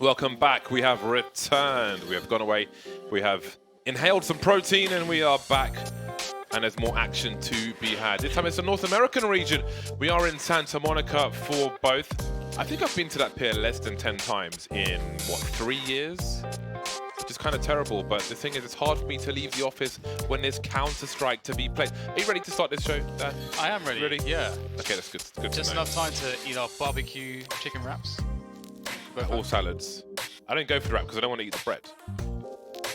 Welcome back. We have returned. We have gone away. We have inhaled some protein and we are back. And there's more action to be had. This time it's the North American region. We are in Santa Monica for both. I think I've been to that pier less than 10 times in, what, 3 years? Which is kind of terrible, but the thing is, it's hard for me to leave the office when there's Counter-Strike to be played. Are you ready to start this show, Dan? I am ready. Ready? Yeah. Okay, that's good. Good Just to know. enough time to eat our barbecue chicken wraps. All salads. I don't go for the wrap because I don't want to eat the bread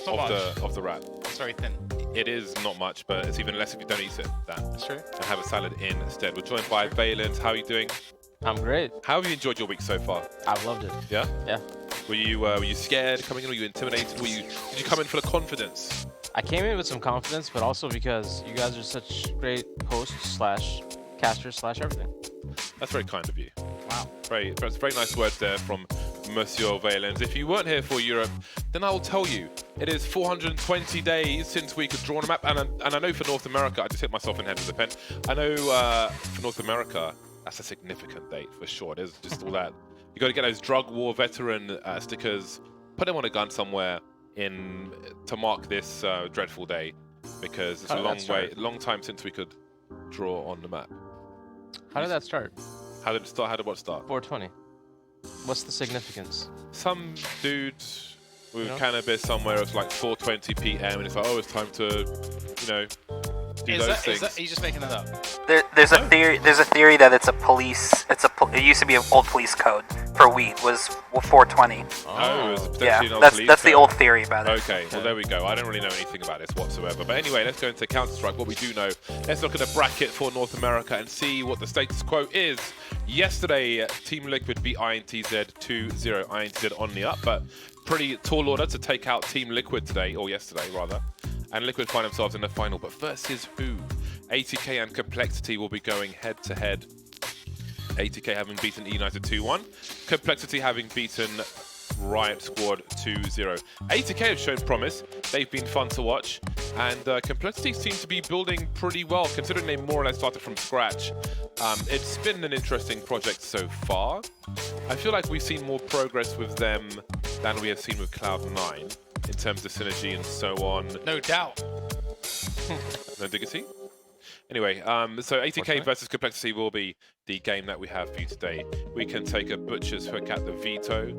of the wrap. It's very thin. It is not much, but it's even less if you don't eat it. That's true. And have a salad instead. We're joined by Valent. How are you doing? I'm great. How have you enjoyed your week so far? I've loved it. Yeah? Yeah. Were you scared coming in? Were you intimidated? Did you come in full of confidence? I came in with some confidence, but also because you guys are such great hosts slash casters slash everything. That's very kind of you. Wow. That's very nice words there from Monsieur Valens. If you weren't here for Europe, then I will tell you, it is 420 days since we could draw on a map. And I know for North America, I just hit myself in the head with a pen. I know for North America, that's a significant date for sure. There's just all that. You got to get those drug war veteran stickers, put them on a gun somewhere to mark this dreadful day, because it's a long time since we could draw on the map. How did that start? How did it start? How did what start? 420. What's the significance? Some dude with cannabis somewhere, it's like 4:20 p.m. and it's like, oh, it's time to, do those things. Are you just making that up? There's a theory. There's a theory that it's a police. It used to be an old police code for weed. Was 420. Oh, it was potentially Yeah, an old that's police the code. old theory about it. Okay, well there we go. I don't really know anything about this whatsoever. But anyway, let's go into Counter-Strike. What we do know, let's look at the bracket for North America and see what the status quo is. Yesterday, Team Liquid beat INTZ 2-0. INTZ on the up, but pretty tall order to take out Team Liquid today, or yesterday rather. And Liquid find themselves in the final, but versus who? ATK and Complexity will be going head-to-head. ATK having beaten E-United 2-1. Complexity having beaten Riot Squad 2-0. ATK have shown promise. They've been fun to watch. And Complexity seem to be building pretty well, considering they more or less started from scratch. It's been an interesting project so far. I feel like we've seen more progress with them than we have seen with Cloud9 in terms of synergy and so on. No doubt. No diggity? Anyway, so ATK versus Complexity will be the game that we have for you today. We can take a butcher's hook at the veto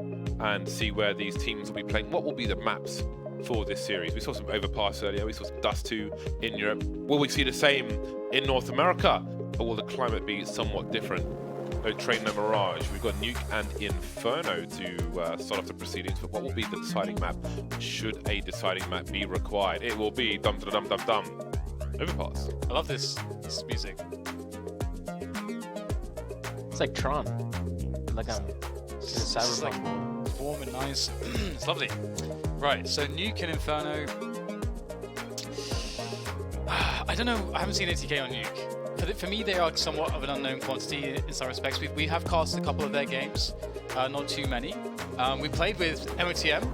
and see where these teams will be playing. What will be the maps for this series? We saw some Overpass earlier, we saw some Dust 2 in Europe. Will we see the same in North America? Or will the climate be somewhat different? No Train, no Mirage. We've got Nuke and Inferno to start off the proceedings. But what will be the deciding map? Should a deciding map be required? It will be dum-da-dum-dum-dum. Overpass. I love this music. It's like Tron. Like I'm in It's Cyberpunk. like warm and nice. It's lovely. Right, so Nuke and Inferno. I don't know. I haven't seen ATK on Nuke. For me, they are somewhat of an unknown quantity in some respects. We have cast a couple of their games, not too many. We played with MOTM.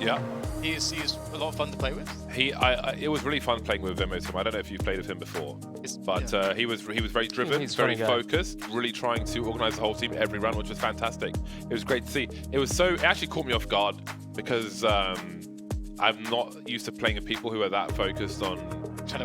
Yeah. He's a lot of fun to play with. It was really fun playing with him. I don't know if you've played with him before, but he was very driven, very focused, really trying to organize the whole team every run, which was fantastic. It was great to see. It actually caught me off guard because I'm not used to playing with people who are that focused on Trying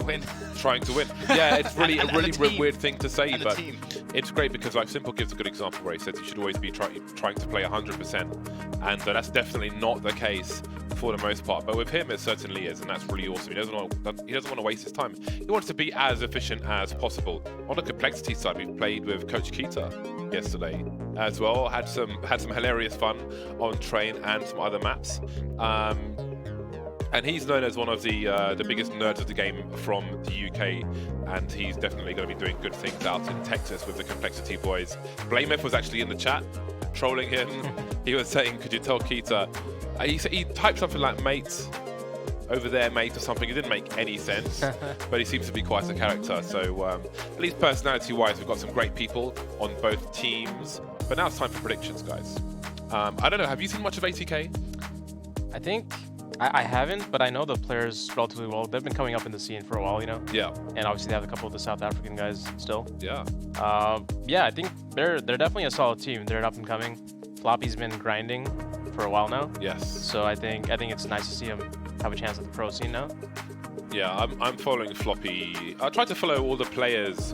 to win. Yeah, it's really a really team. weird thing to say, And but team. it's great because like Simple gives a good example where he says you should always be trying to play 100%, and that's definitely not the case for the most part. But with him, it certainly is, and that's really awesome. He doesn't want to waste his time. He wants to be as efficient as possible. On the Complexity side, we played with Coach Kita yesterday as well. Had some hilarious fun on Train and some other maps. And he's known as one of the biggest nerds of the game from the UK, and he's definitely going to be doing good things out in Texas with the Complexity boys. Blameth was actually in the chat, trolling him. He was saying, could you tell Kita? He typed something like mate, over there mate or something. It didn't make any sense, but he seems to be quite a character. So at least personality-wise, we've got some great people on both teams. But now it's time for predictions, guys. I don't know, have you seen much of ATK? I think I haven't, but I know the players relatively well. They've been coming up in the scene for a while, Yeah. And obviously they have a couple of the South African guys still. Yeah. Yeah, I think they're definitely a solid team. They're up and coming. Floppy's been grinding for a while now. Yes. So I think it's nice to see him have a chance at the pro scene now. Yeah, I'm following Floppy. I try to follow all the players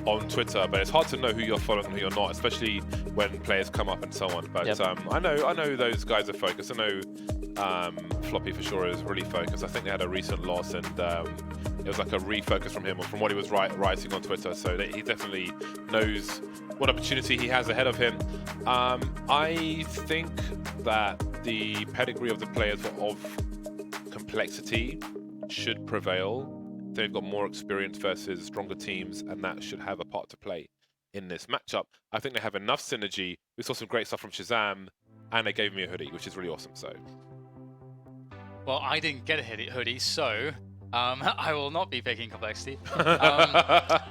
on Twitter, but it's hard to know who you're following and who you're not, especially when players come up and so on. But Yep. I know those guys are focused. I know Floppy for sure is really focused. I think they had a recent loss, and it was like a refocus from him, or from what he was writing on Twitter. So he definitely knows what opportunity he has ahead of him. I think that the pedigree of the players of complexity should prevail. They've got more experience versus stronger teams, and that should have a part to play in this matchup. I think they have enough synergy. We saw some great stuff from Shazam, and they gave me a hoodie, which is really awesome. So, Well, I didn't get a hoodie, so I will not be picking complexity. I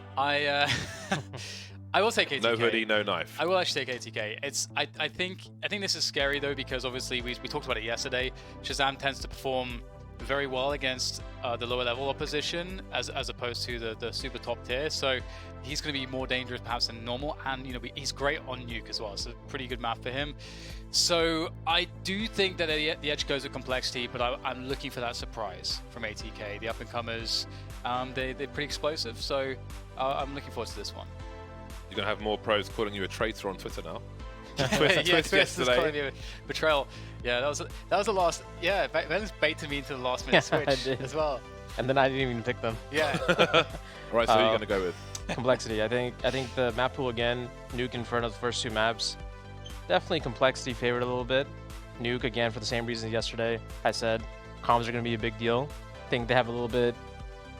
will take ATK. no hoodie, no knife. I will actually take ATK. I think this is scary though, because obviously we talked about it yesterday. Shazam tends to perform very well against the lower level opposition as opposed to the super top tier, so he's going to be more dangerous perhaps than normal, and he's great on Nuke as well, so pretty good map for him. So I do think that the edge goes with complexity, but I'm looking for that surprise from ATK. The up and comers, they're pretty explosive, so I'm looking forward to this one. You're gonna have more pros calling you a traitor on Twitter now. Yeah, Twist is calling me a betrayal. Yeah, that was the last. Yeah, Velen's baited me into the last minute switch as well. And then I didn't even pick them. Yeah. Right, so who are you gonna go with? Complexity. I think the map pool again, Nuke Inferno, the first two maps, definitely complexity favored a little bit. Nuke again for the same reasons yesterday. I said comms are going to be a big deal. I think they have a little bit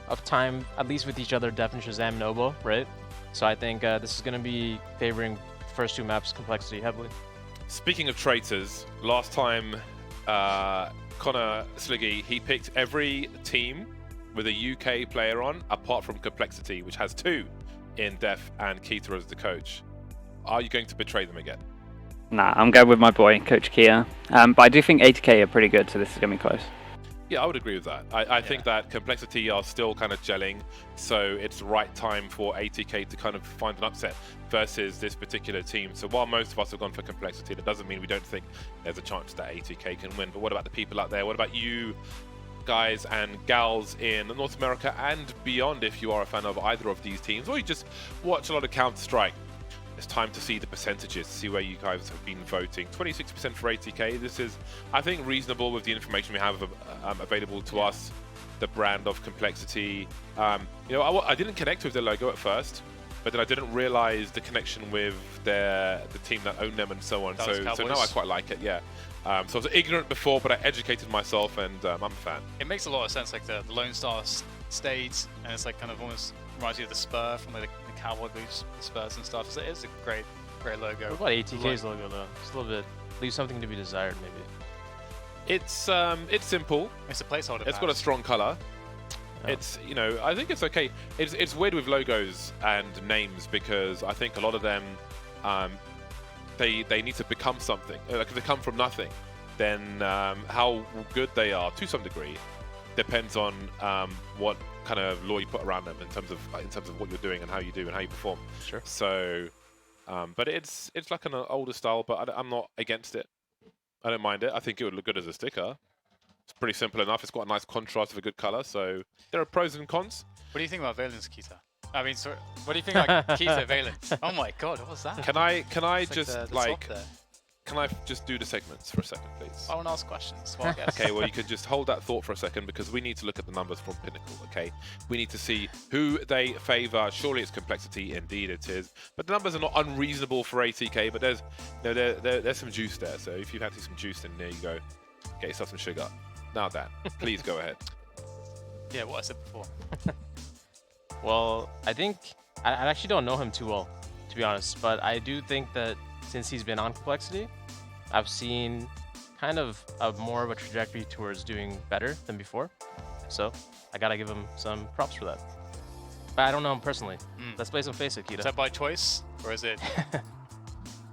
of time, at least with each other, Def and Shazam and Obo, right? So I think this is going to be favoring the first two maps complexity heavily. Speaking of traitors, last time Connor Sliggy, he picked every team with a UK player on, apart from Complexity, which has two in Def and Keita as the coach. Are you going to betray them again? Nah, I'm going with my boy, Coach Kia. But I do think ATK are pretty good, so this is going to be close. Yeah, I would agree with that. I think that Complexity are still kind of gelling, so it's the right time for ATK to kind of find an upset versus this particular team. So while most of us have gone for Complexity, that doesn't mean we don't think there's a chance that ATK can win. But what about the people out there? What about you guys and gals in North America and beyond, if you are a fan of either of these teams, or you just watch a lot of Counter-Strike? It's time to see the percentages, see where you guys have been voting. 26% for ATK. This is, I think, reasonable with the information we have available to us. The brand of Complexity. I didn't connect with their logo at first, but then I didn't realize the connection with the team that owned them and so on. So now I quite like it. Yeah. So I was ignorant before, but I educated myself, and I'm a fan. It makes a lot of sense, like the Lone Star State, and it's like kind of almost reminds you of the Spur from like the cowboy boots, Spurs and stuff. So it's a great logo. What about ATK's logo though? Just a little bit, leave something to be desired maybe. It's simple. It's a placeholder. It's got a strong color. Yeah. It's, I think it's okay. It's weird with logos and names, because I think a lot of them, they need to become something. Like if they come from nothing, then how good they are to some degree depends on what kind of law you put around them in terms of what you're doing and how you do and how you perform. Sure. So, but it's like an older style, but I'm not against it. I don't mind it. I think it would look good as a sticker. It's pretty simple enough. It's got a nice contrast with a good color. So there are pros and cons. What do you think about Valen's Keita? I mean, sorry, what do you think about Keita Valen? Oh my God, what was that? Can I It's just like the can I just do the segments for a second, please? I want to ask questions. Well, I guess. Okay, well, you could just hold that thought for a second, because we need to look at the numbers from Pinnacle, okay? We need to see who they favor. Surely it's Complexity, indeed it is. But the numbers are not unreasonable for ATK, but there's some juice there. So if you fancy some juice, then there you go. Get yourself some sugar. Now, Dan, please go ahead. Yeah, what I said before. Well, I think I actually don't know him too well, to be honest, but I do think that since he's been on Complexity, I've seen kind of more of a trajectory towards doing better than before. So I gotta give him some props for that. But I don't know him personally. Let's play some FACEIT, Keita. Is that by choice, or is it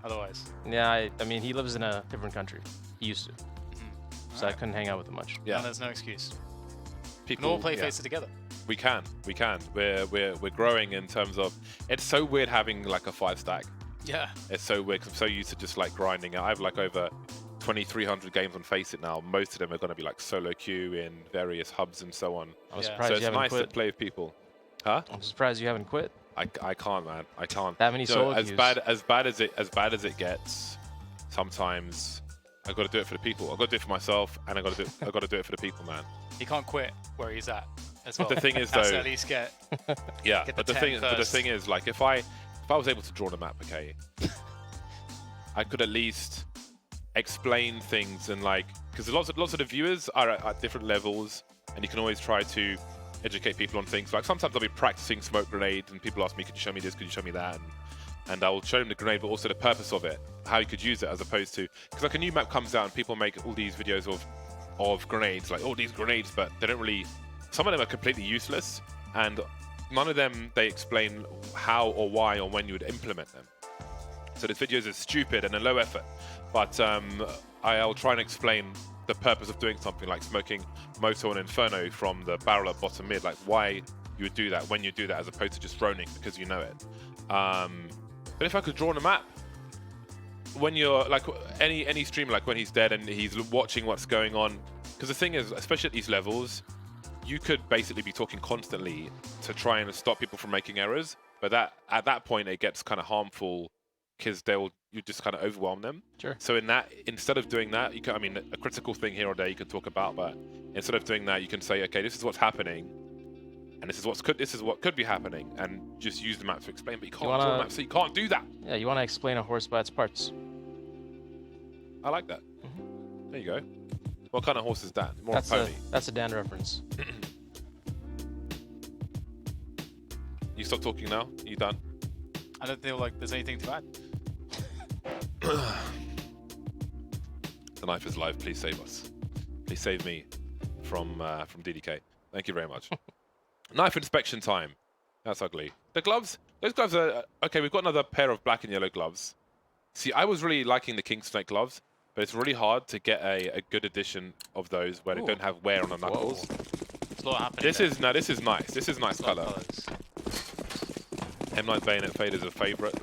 otherwise? Yeah, I mean, he lives in a different country. He used to. So I couldn't hang out with him much. Yeah. And there's no excuse. We can People all play FACEIT together. We can. We're growing in terms of. It's so weird having like a 5-stack. Yeah. It's so weird, 'cause I'm so used to just like grinding it. I have like over 2,300 games on FACEIT now. Most of them are going to be like solo queue in various hubs and so on. I'm Yeah. surprised So you it's haven't nice to quit. play with people. Huh? I'm surprised you haven't quit. I can't, man. I can't. That many solo as queues. bad as it gets, sometimes I got to do it for the people. I got to do it for myself, and I got to do it for the people, man. He can't quit where he's at as well. The thing is, Has to though, at least get yeah. Get But the the 10 thing first. is, like, if I was able to draw the map, okay, I could at least explain things and like, because lots of the viewers are at different levels, and you can always try to educate people on things. Like sometimes I'll be practicing smoke grenades, and people ask me, "Could you show me this? Could you show me that?" And I'll show them the grenade, but also the purpose of it, how you could use it, as opposed to, because like a new map comes out and people make all these videos of grenades, like all these grenades, but they don't really. Some of them are completely useless, and none of them they explain how or why or when you would implement them. So this video is stupid and a low effort, but I'll try and explain the purpose of doing something like smoking Moto and Inferno from the barrel at bottom mid, like why you would do that, when you do that, as opposed to just droning because you know it. But if I could draw on a map, when you're like any streamer, like when he's dead and he's watching what's going on, because the thing is, especially at these levels, you could basically be talking constantly to try and stop people from making errors, but at that point it gets kind of harmful because you just kind of overwhelm them. Sure. So instead of doing that, I mean, a critical thing here or there you can talk about, but instead of doing that, you can say, okay, this is what's happening, and this is what could be happening, and just use the map to explain. But you can't draw a map, so you can't do that. Yeah, you want to explain a horse by its parts. I like that. There you go. What kind of horse is that? More a pony. That's a Dan reference. You stop talking now? You done? I don't feel like there's anything to add. The knife is live. Please save us. Please save me from DDK. Thank you very much. Knife inspection time. That's ugly. The gloves. Those gloves are okay. We've got another pair of black and yellow gloves. See, I was really liking the King Snake gloves, but it's really hard to get a good edition of those where they don't have wear on the knuckles. There's a lot happening. This is nice. This is nice color. M9 Bayonet Fade is a favorite.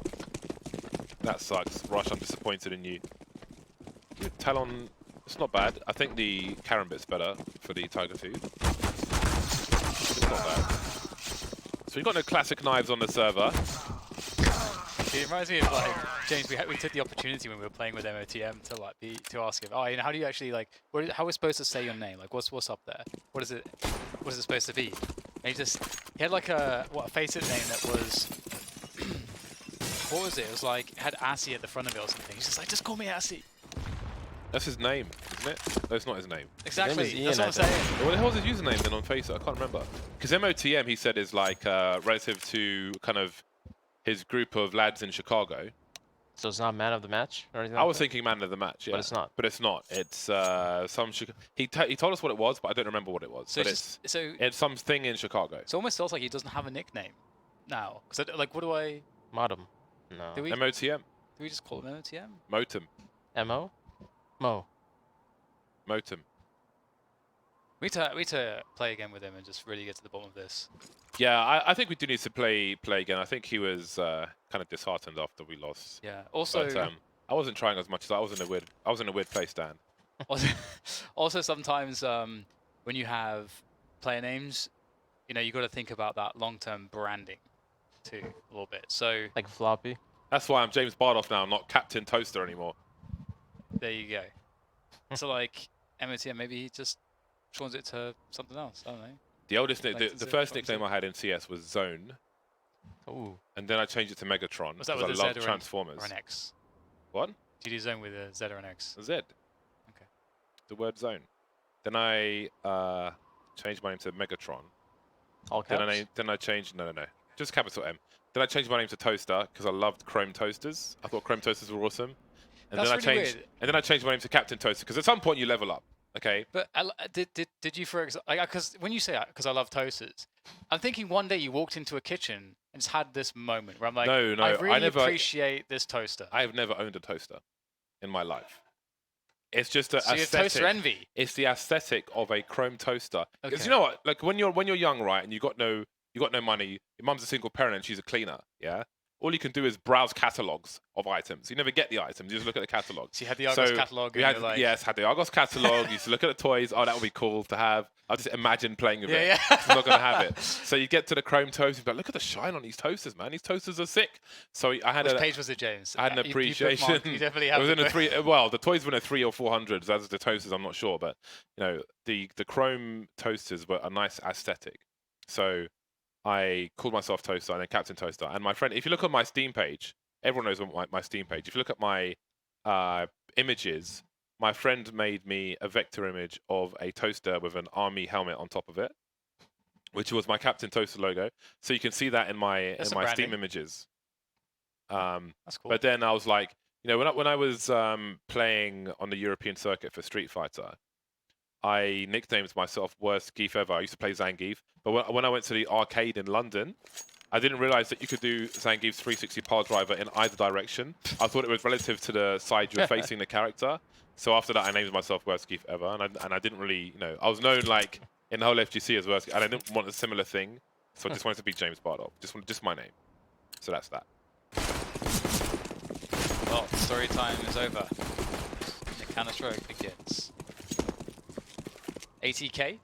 That sucks. Rush, I'm disappointed in you. Talon, it's not bad. I think the Karen bit's better for the Tiger 2. It's not bad. So we've got no classic knives on the server. It reminds me of like James. We took the opportunity when we were playing with MOTM to ask him, oh, how do you actually like? How are we supposed to say your name? Like, what's up there? What is it? What is it supposed to be? And he had like a FACEIT name that was. What was it? It was like, it had Assy at the front of it or something. He's just like, just call me Assy. That's his name, isn't it? No, it's not his name. Exactly. Ian, That's what I'm saying. What the hell was his username then on FACEIT? I can't remember. Because MOTM, he said, is like relative to kind of his group of lads in Chicago. So it's not man of the match or anything. I was thinking man of the match, yeah. But it's not. But it's not. It's some he told us what it was, but I don't remember what it was. So but it's something in Chicago. It almost feels like he doesn't have a nickname now. Because like, what do I? Modem. No. Do we MOTM. just call him MOTM? Motum. Mo. Mo. Motum. We need to play again with him and just really get to the bottom of this. Yeah, I think we do need to play again. I think he was kind of disheartened after we lost. Yeah. Also, But, I wasn't trying as much as I was in a weird place, Dan. also sometimes when you have player names, you got to think about that long-term branding too a little bit. So Like floppy. That's why I'm James Bardoff now, not Captain Toaster anymore. there you go. So like MOTM, maybe he just changes it to something else. I don't know. The oldest, Like, the first nickname I had in CS was Zone, Ooh. and then I changed it to Megatron Was that because with I a love Z Transformers. or an X? What? Did you zone with a Z or an X? Z. Okay. The word Zone. Then I changed my name to Megatron. All caps. Then I changed no, just capital M. Then I changed my name to Toaster because I loved Chrome Toasters. I thought Chrome Toasters were awesome. And That's then really weird. And then I changed my name to Captain Toaster because at some point you level up. Okay. But did you, for example, because when you say that, because I love toasters, I'm thinking one day you walked into a kitchen and just had this moment where I'm like, No, I really never appreciate this toaster. I have never owned a toaster in my life. It's just a So you're aesthetic. toaster envy. It's the aesthetic of a chrome toaster. Because Okay. you know what? Like when you're young, right, and you got no money. Your mum's a single parent and she's a cleaner. Yeah. all you can do is browse catalogs of items. You never get the items. You just look at the catalog. So you had the Argos catalog. We and had, you're like, yes, had the Argos catalog. You used to look at the toys. Oh, that would be cool to have. I just imagine playing with it. Yeah. I'm not gonna have it. So you get to the chrome toasters, but look at the shine on these toasters, man. These toasters are sick. So I had Which page was it, James? I had an appreciation. You definitely have it was in the a 3. Well, the toys were in a 300 or 400. As the toasters, I'm not sure, but you know, the chrome toasters were a nice aesthetic. So I called myself Toaster and then Captain Toaster. And my friend, if you look on my Steam page, everyone knows what my Steam page. If you look at my images, my friend made me a vector image of a toaster with an army helmet on top of it, which was my Captain Toaster logo. So you can see that in my Steam images. That's cool. But then I was like, you know, when I was playing on the European circuit for Street Fighter, I nicknamed myself Worst Geef Ever. I used to play Zangief. But when I went to the arcade in London, I didn't realize that you could do Zangief's 360 power driver in either direction. I thought it was relative to the side you're facing the character. So after that, I named myself Worst Geef Ever. And I didn't really, you know, I was known like in the whole FGC as Worst Geef, and I didn't want a similar thing. So I just wanted to be James Bardolph. Just my name. So that's that. Well, story time is over. The Counter-Strike begins. ATK.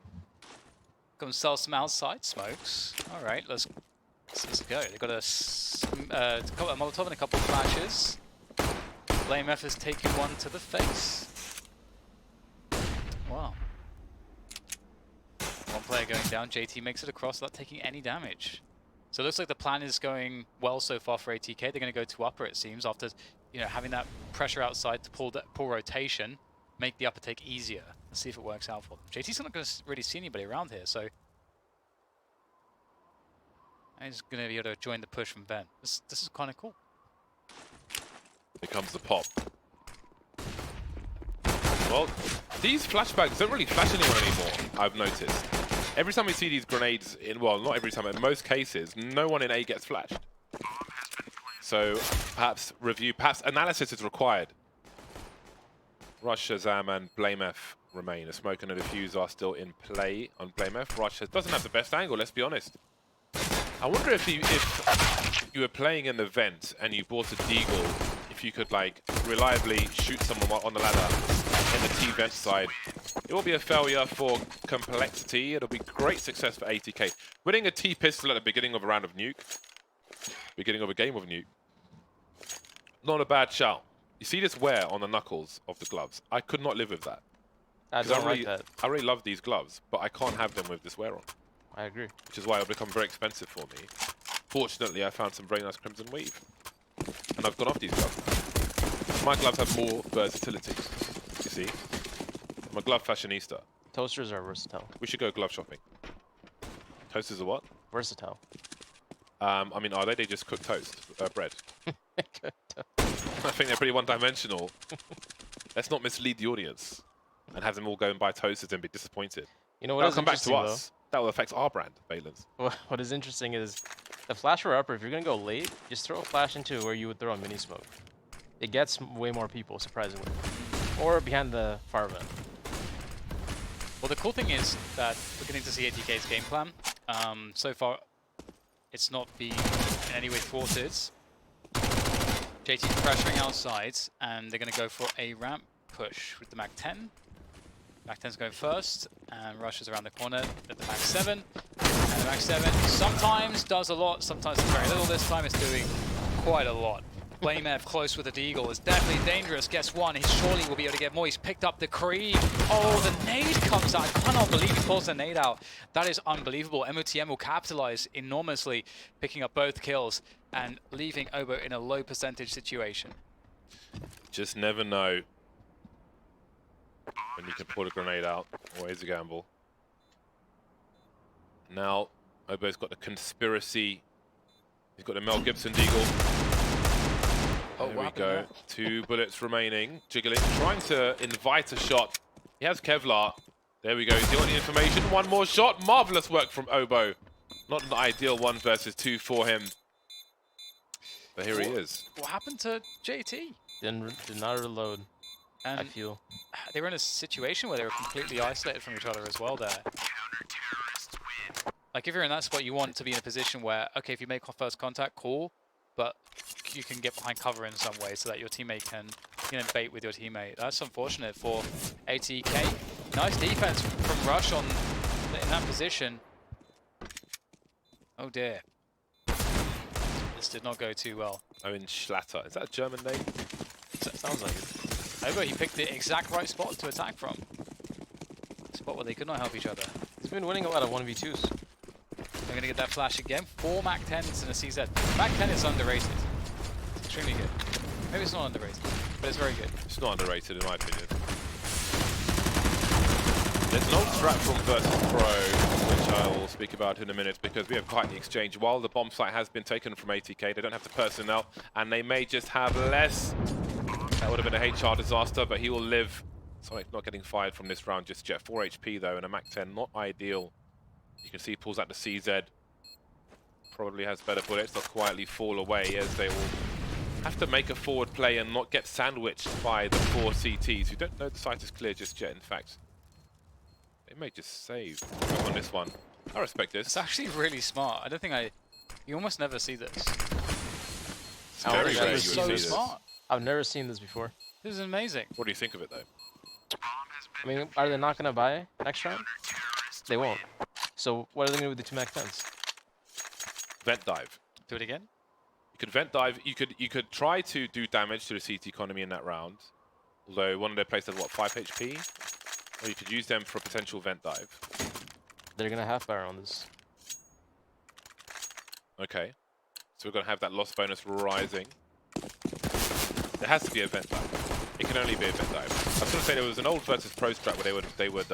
Come sell some outside smokes. All right, let's go. They've got a Molotov and a couple of flashes. Blame F has taken one to the face. Wow. One player going down. JT makes it across without taking any damage. So it looks like the plan is going well so far for ATK. They're going to go to upper, it seems, after having that pressure outside to pull rotation, make the upper take easier. Let's see if it works out for them. JT's not going to really see anybody around here, so he's going to be able to join the push from Ben. This is kind of cool. Here comes the pop. Well, these flashbangs don't really flash anyone anymore, I've noticed. Every time we see these grenades, well, not every time, but in most cases, no one in A gets flashed. So perhaps analysis is required. Rush, Shazam, and Blame F remain. A smoke and a defuse are still in play on Blame F. Rush doesn't have the best angle, let's be honest. I wonder if you were playing in the vent and you bought a deagle, if you could like reliably shoot someone on the ladder in the T vent side. It will be a failure for complexity. It'll be great success for ATK. Winning a T pistol at the beginning of a round of Nuke, beginning of a game of Nuke, not a bad shout. You see this wear on the knuckles of the gloves. I could not live with that. I don't like that. I really love these gloves, but I can't have them with this wear on. I agree. Which is why it'll become very expensive for me. Fortunately, I found some very nice Crimson Weave. And I've gone off these gloves. My gloves have more versatility, you see. I'm a glove fashionista. Toasters are versatile. We should go glove shopping. Toasters are what? Versatile. I mean, are they? They just cook toast, bread. I think they're pretty one-dimensional. Let's not mislead the audience and have them all go and buy toasters and be disappointed. You know what? That'll come back to us. That will affect our brand, Valens. What is interesting is the flash or upper. If you're gonna go late, just throw a flash into where you would throw a mini smoke. It gets way more people, surprisingly. Or behind the far vent. Well, the cool thing is that we're getting to see ATK's game plan. So far, it's not been in any way thwarted. JT's pressuring outside, and they're going to go for a ramp push with the Mac 10. Mac 10's going first, and rushes around the corner at the Mac 7. And the Mac 7 sometimes does a lot, sometimes does very little. This time it's doing quite a lot. Blame F close with the Deagle is definitely dangerous. Guess one, he surely will be able to get more. He's picked up the creep. Oh, the nade comes out. I cannot believe he pulls the nade out. That is unbelievable. MOTM will capitalize enormously, picking up both kills and leaving Obo in a low percentage situation. Just never know when you can pull a grenade out. Always a gamble. Now, Obo's got the conspiracy. He's got the Mel Gibson Deagle. Oh, there we go. 2 bullets remaining. Jiggling, trying to invite a shot. He has Kevlar. There we go. He's got the information. One more shot. Marvelous work from Obo. Not an ideal 1 versus 2 for him. But here he is. What happened to JT? Did not reload, and I feel. They were in a situation where they were completely isolated from each other as well there. Like, if you're in that spot, you want to be in a position where, okay, if you make first contact, cool. but you can get behind cover in some way so that your teammate can, you know, bait with your teammate. That's unfortunate for ATK. Nice defense from Rush in that position. Oh dear. This did not go too well. Owen Schlatter. Is that a German name? Sounds like it. However, he picked the exact right spot to attack from. A spot where they could not help each other. He's been winning a lot of 1v2s. They're going to get that flash again. 4 Mac 10s and a CZ. Mac 10 is underrated. It's extremely good. Maybe it's not underrated, but it's very good. It's not underrated in my opinion. There's an old strat from Versus Pro, which I will speak about in a minute, because we have quite the exchange. While the bomb site has been taken from ATK, they don't have the personnel, and they may just have less. That would have been a HR disaster, but he will live. Sonic not getting fired from this round just yet. 4 HP though, and a Mac 10, not ideal. You can see he pulls out the CZ. Probably has better bullets. They'll quietly fall away as they will have to make a forward play and not get sandwiched by the 4 CTs. We don't know the site is clear just yet, in fact. They may just save on this one. I respect this. It's actually really smart. I don't think you almost never see this. It's very yeah, rare you it's would so see this. smart. I've never seen this before. This is amazing. What do you think of it though? I mean, are they not going to buy next round? They won't. So what are they going to do with the 2 Mac 10s? Vent dive. Do it again. You could vent dive. You could try to do damage to the CT economy in that round. Although one of their players has what, 5 HP? Or you could use them for a potential vent dive. They're going to half fire on this. Okay. So we're going to have that loss bonus rising. There has to be a vent dive. It can only be a vent dive. I was going to say there was an old Versus Pro strat where they would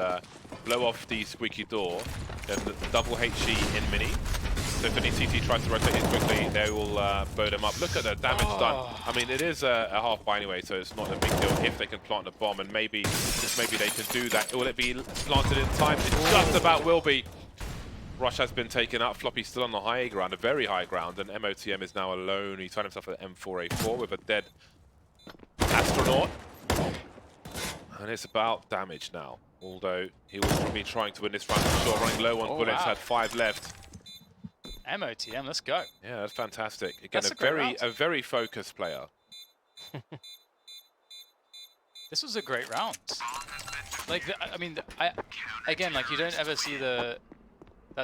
blow off the squeaky door, then the double HE in mini. So if any CT tries to rotate it quickly, they will blow them up. Look at the damage done. I mean, it is a half buy anyway, so it's not a big deal if they can plant a bomb, and maybe, just maybe they can do that. Will it be planted in time? It just about will be. Rush has been taken out. Floppy's still on the high ground, a very high ground, and MOTM is now alone. He's found himself at M4A4 with a dead astronaut. And it's about damage now, although he will be trying to win this round for sure. Running low on bullets, wow. had 5 left. MOTM, let's go. Yeah, that's fantastic. Again, That's a very focused player. This was a great round. Like, I mean, again, like, you don't ever see that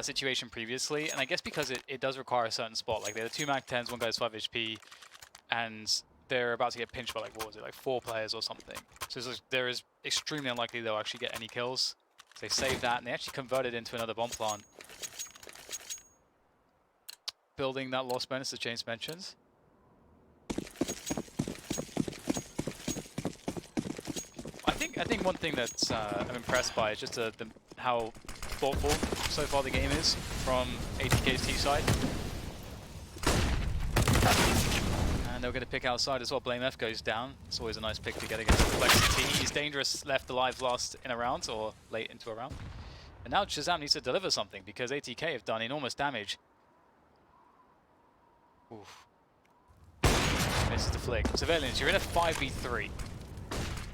situation previously, and I guess because it does require a certain spot. Like, there are 2 Mac 10s, one guy's 5 HP, and they're about to get pinched by, like, what was it, like 4 players or something. So there is extremely unlikely they'll actually get any kills. So they saved that, and they actually converted into another bomb plant. Building that loss bonus that James mentions. I think one thing that I'm impressed by is just how thoughtful so far the game is from ATK's T side. And they're going to pick outside as well. Blame F goes down. It's always a nice pick to get against Complexity. He's dangerous, left alive last in a round, or late into a round. And now Shazam needs to deliver something, because ATK have done enormous damage. Oof. Misses the flick. Civilians, you're in a 5v3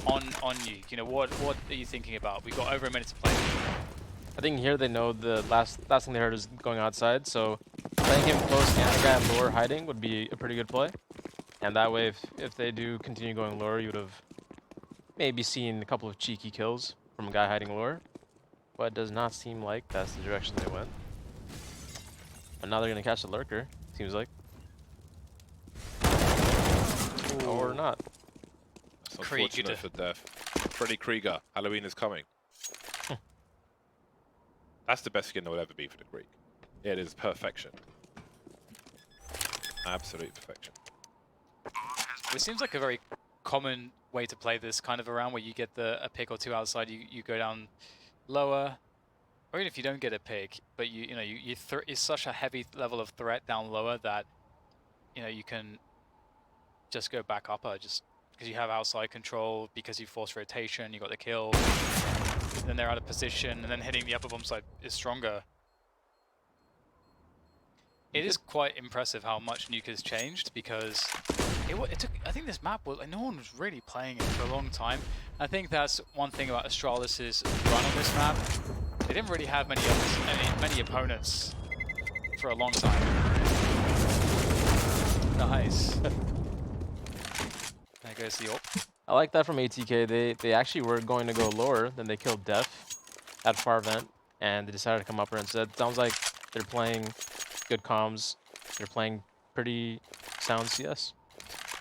on Nuke. You know, what are you thinking about? We've got over a minute to play. I think here they know the last thing they heard is going outside, so playing him close and a guy on lower hiding would be a pretty good play. And that way, if they do continue going lower, you would have maybe seen a couple of cheeky kills from a guy hiding lower. But it does not seem like that's the direction they went. And now they're going to catch the lurker, seems like. Ooh. Or not. That's unfortunate for death. Freddy Krieger, Halloween is coming. That's the best skin there will ever be for the Greek. It is perfection. Absolute perfection. It seems like a very common way to play this kind of around, where you get a pick or 2 outside, you go down lower, or even if you don't get a pick, but it's such a heavy level of threat down lower that you can just go back upper, just because you have outside control, because you force rotation, you got the kill, and then they're out of position, and then hitting the upper bomb side is stronger. It is quite impressive how much Nuke has changed, because it took, I think this map was, like, no one was really playing it for a long time. I think that's one thing about Astralis' run on this map. They didn't really have many opponents for a long time. Nice. There goes the AWP. I like that from ATK. They actually were going to go lower, then they killed Def at far vent, and they decided to come upper instead. Sounds like they're playing good comms. They're playing pretty sound CS.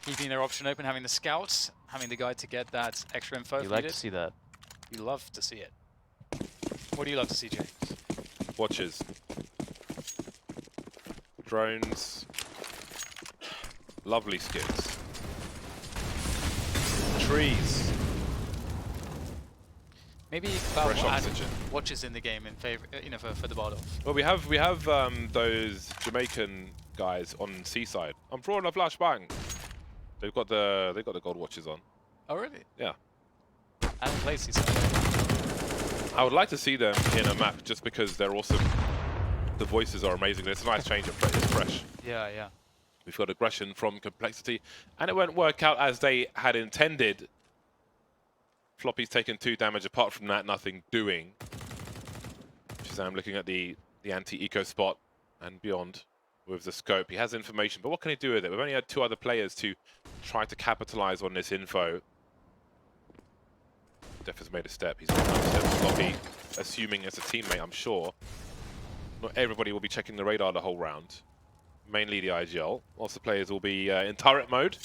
Keeping their option open, having the scouts, having the guy to get that extra info. You like to see that. You love to see it. What do you love to see, James? Watches. Drones. Lovely skins. Trees. Maybe about Fresh oxygen. watches in the game in favor, for the bottle. Well, we have those Jamaican guys on Seaside. I'm throwing a flashbang. They've got the gold watches on. Oh really? Yeah. I haven't played Seaside. I would like to see them in a map just because they're awesome. The voices are amazing. It's a nice change of play. It's fresh. Yeah, yeah. We've got aggression from complexity, and it won't work out as they had intended. Floppy's taken 2 damage. Apart from that, nothing doing. Shazam looking at the anti-eco spot and beyond with the scope. He has information, but what can he do with it? We've only had 2 other players to try to capitalize on this info. Def has made a step. He's made another step. Floppy, assuming as a teammate, I'm sure. Not everybody will be checking the radar the whole round. Mainly the IGL. Lots of players will be in turret mode,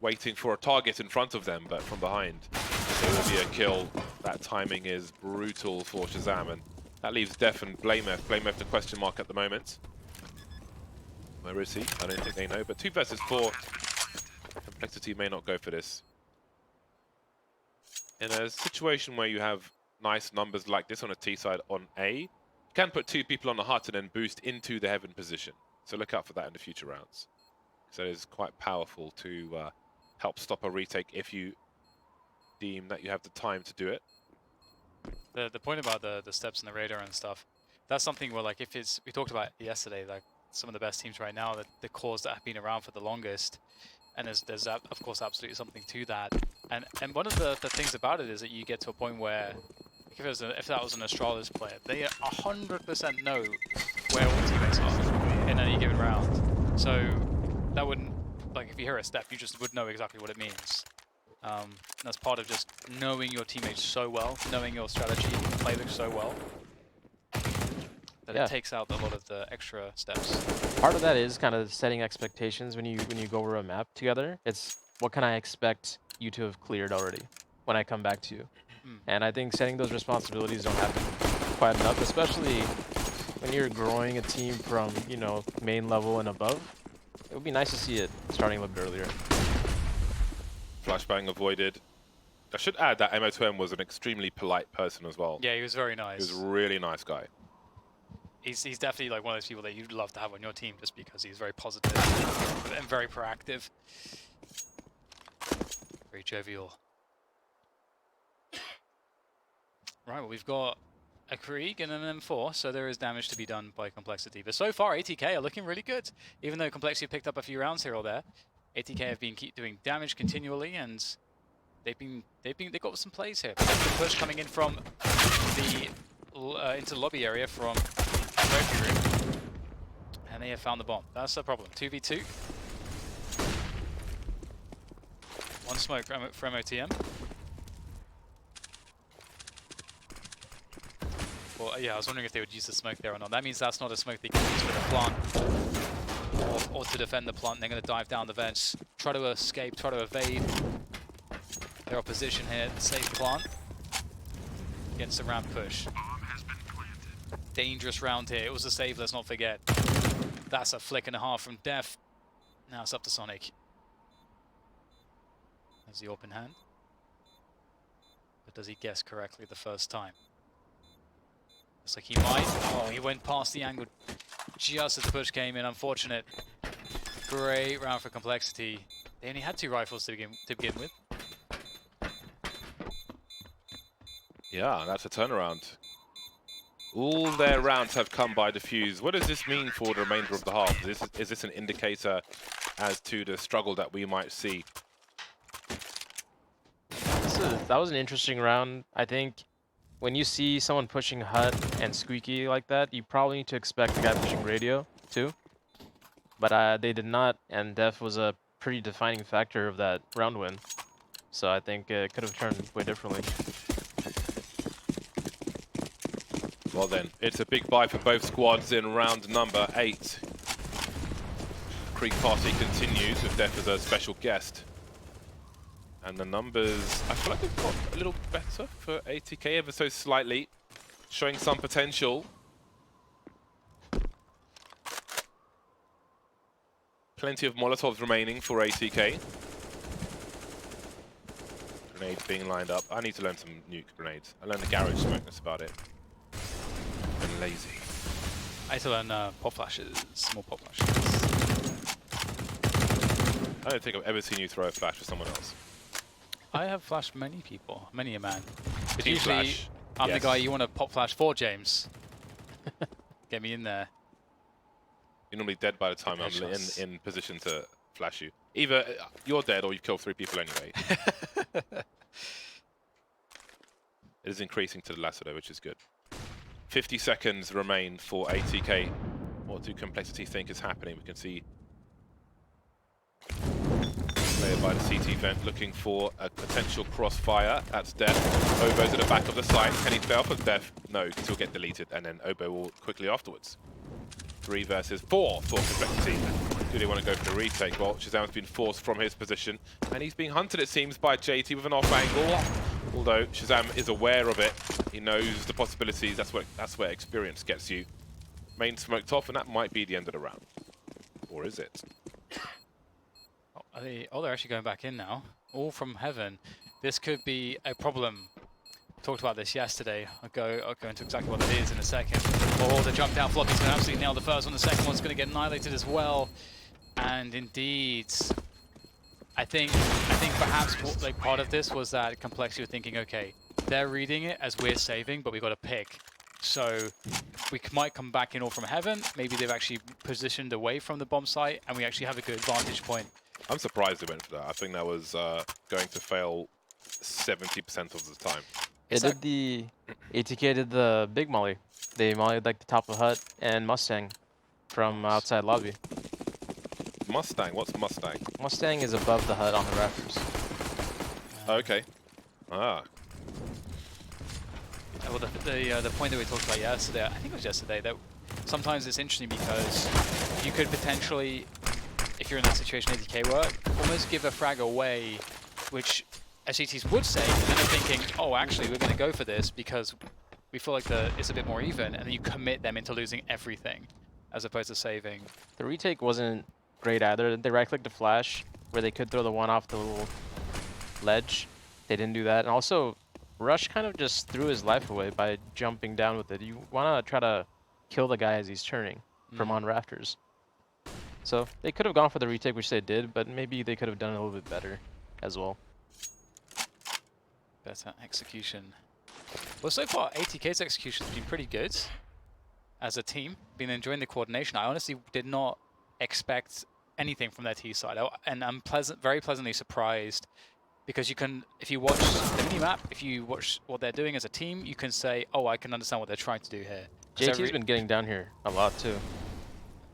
waiting for a target in front of them, but from behind. There will be a kill. That timing is brutal for Shazam, and that leaves Def and Blamef. Blamef the question mark at the moment. Where is he? I don't think they know, but 2 versus 4. Complexity may not go for this. In a situation where you have nice numbers like this on a T side on A, you can put 2 people on the hut and then boost into the heaven position. So look out for that in the future rounds. So it's quite powerful to help stop a retake if you deem that you have the time to do it. The point about the steps and the radar and stuff, that's something where, like, if it's, we talked about it yesterday, like some of the best teams right now, the cores that have been around for the longest, and there's of course absolutely something to that. And one of the things about it is that you get to a point where if that was an Astralis player, they 100% know where all teammates are in any given round. So that wouldn't, like, if you hear a step, you just would know exactly what it means. That's part of just knowing your teammates so well, knowing your strategy, playbook so well, that it takes out a lot of the extra steps. Part of that is kind of setting expectations when you go over a map together. It's what can I expect you to have cleared already when I come back to you. And I think setting those responsibilities don't happen quite enough, especially when you're growing a team from, main level and above. It would be nice to see it starting a little bit earlier. Flashbang avoided. I should add that MO2M was an extremely polite person as well. Yeah, he was very nice. He was a really nice guy. He's definitely like one of those people that you'd love to have on your team just because he's very positive and very proactive. Very jovial. Right, well, we've got a Krieg and an M4, so there is damage to be done by Complexity. But so far, ATK are looking really good. Even though Complexity have picked up a few rounds here or there, ATK have been keep doing damage continually, and they've got some plays here. Push coming in from the into the lobby area from the trophy room, and they have found the bomb. That's the problem. 2v2. One smoke for MOTM. Well, yeah, I was wondering if they would use the smoke there or not. That means that's not a smoke they can use for the plant or to defend the plant. They're going to dive down the vents, try to escape, try to evade their opposition here. Safe plant against the ramp push. Dangerous round here. It was a save, let's not forget. That's a flick and a half from Def. Now it's up to Sonic. There's the open hand. But does he guess correctly the first time? Looks like he might. Oh, he went past the angle just as the push came in. Unfortunate. Great round for Complexity. They only had 2 rifles to begin with. Yeah, that's a turnaround. All their rounds have come by defuse. What does this mean for the remainder of the half? Is this an indicator as to the struggle that we might see? That was an interesting round. I think when you see someone pushing hut and squeaky like that, you probably need to expect the guy pushing radio too. but they did not, and Def was a pretty defining factor of that round win. So I think it could have turned way differently. Well then, it's a big buy for both squads in round number 8. Creek Party continues with Def as a special guest. And the numbers, I feel like they've got a little better for ATK ever so slightly, showing some potential. Plenty of Molotovs remaining for ATK. Grenades being lined up. I need to learn some Nuke grenades. I learned the garage smoke, that's about it. I'm lazy. I had to learn pop flashes, small pop flashes. I don't think I've ever seen you throw a flash for someone else. I have flashed many people, many a man. But Team usually, flash. I'm Yes. the guy you want to pop flash for, James. Get me in there. You're normally dead by the time I'm Delicious. in position to flash you. Either you're dead or you've killed 3 people anyway. It is increasing to the latter though, which is good. 50 seconds remain for ATK. What do Complexity think is happening? We can see player by the CT vent looking for a potential crossfire. That's Def. Obo's at the back of the site. Can he fail for Def? No, he can still get deleted, and then Obo will quickly afterwards. 3 versus 4 for Complexity. Do they want to go for the retake? Well, Shazam's been forced from his position, and he's being hunted, it seems, by JT with an off angle. Although Shazam is aware of it, he knows the possibilities. That's where experience gets you. Main smoked off, and that might be the end of the round. Or is it? Oh, they're actually going back in now. All from heaven. This could be a problem. Talked about this yesterday. I'll go into exactly what it is in a second. Oh, the jump down floppy's going to absolutely nail the first one. The second one's going to get annihilated as well. And indeed, I think perhaps like part of this was that Complexity were thinking, okay, they're reading it as we're saving, but we've got to pick. So we might come back in all from heaven. Maybe they've actually positioned away from the bomb site, and we actually have a good vantage point. I'm surprised they went for that. I think that was going to fail 70% of the time. ATK did the big molly. They mollied like the top of hut and Mustang from outside lobby. Mustang? What's Mustang? Mustang is above the hut on the rafters. Okay. Ah. Well, the point that we talked about yesterday, I think it was yesterday, that sometimes it's interesting because you could potentially, if you're in that situation ATK work, almost give a frag away, which SCTs would say, and then they're thinking, oh, actually, we're going to go for this because we feel like it's a bit more even, and then you commit them into losing everything, as opposed to saving. The retake wasn't great either. They right-clicked the flash, where they could throw the one off the little ledge. They didn't do that. And also, Rush kind of just threw his life away by jumping down with it. You want to try to kill the guy as he's turning from on rafters. So they could have gone for the retake, which they did, but maybe they could have done it a little bit better as well. Better execution. Well, so far, ATK's execution has been pretty good as a team. Been enjoying the coordination. I honestly did not expect anything from their T side, and I'm very pleasantly surprised because you can, if you watch the minimap, if you watch what they're doing as a team, you can say, oh, I can understand what they're trying to do here. JT's been getting down here a lot too.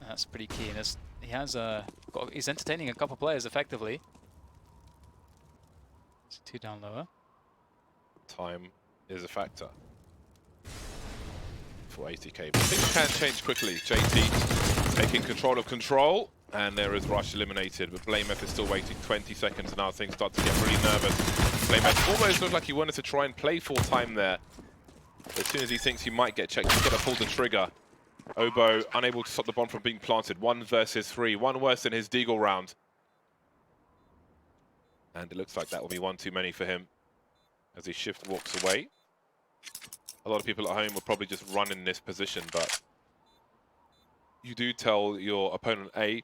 That's pretty key, and he's entertaining a couple players effectively. It's 2 down lower. Time is a factor for ATK. But things can change quickly. JT taking control of control, and there is Rush eliminated, but BlameF is still waiting 20 seconds, and now things start to get really nervous. BlameF almost looked like he wanted to try and play full time there. But as soon as he thinks he might get checked, he's got to pull the trigger. Obo unable to stop the bomb from being planted. 1 versus 3, one worse than his Deagle round. And it looks like that will be one too many for him as he shift walks away. A lot of people at home will probably just run in this position, but you do tell your opponent A,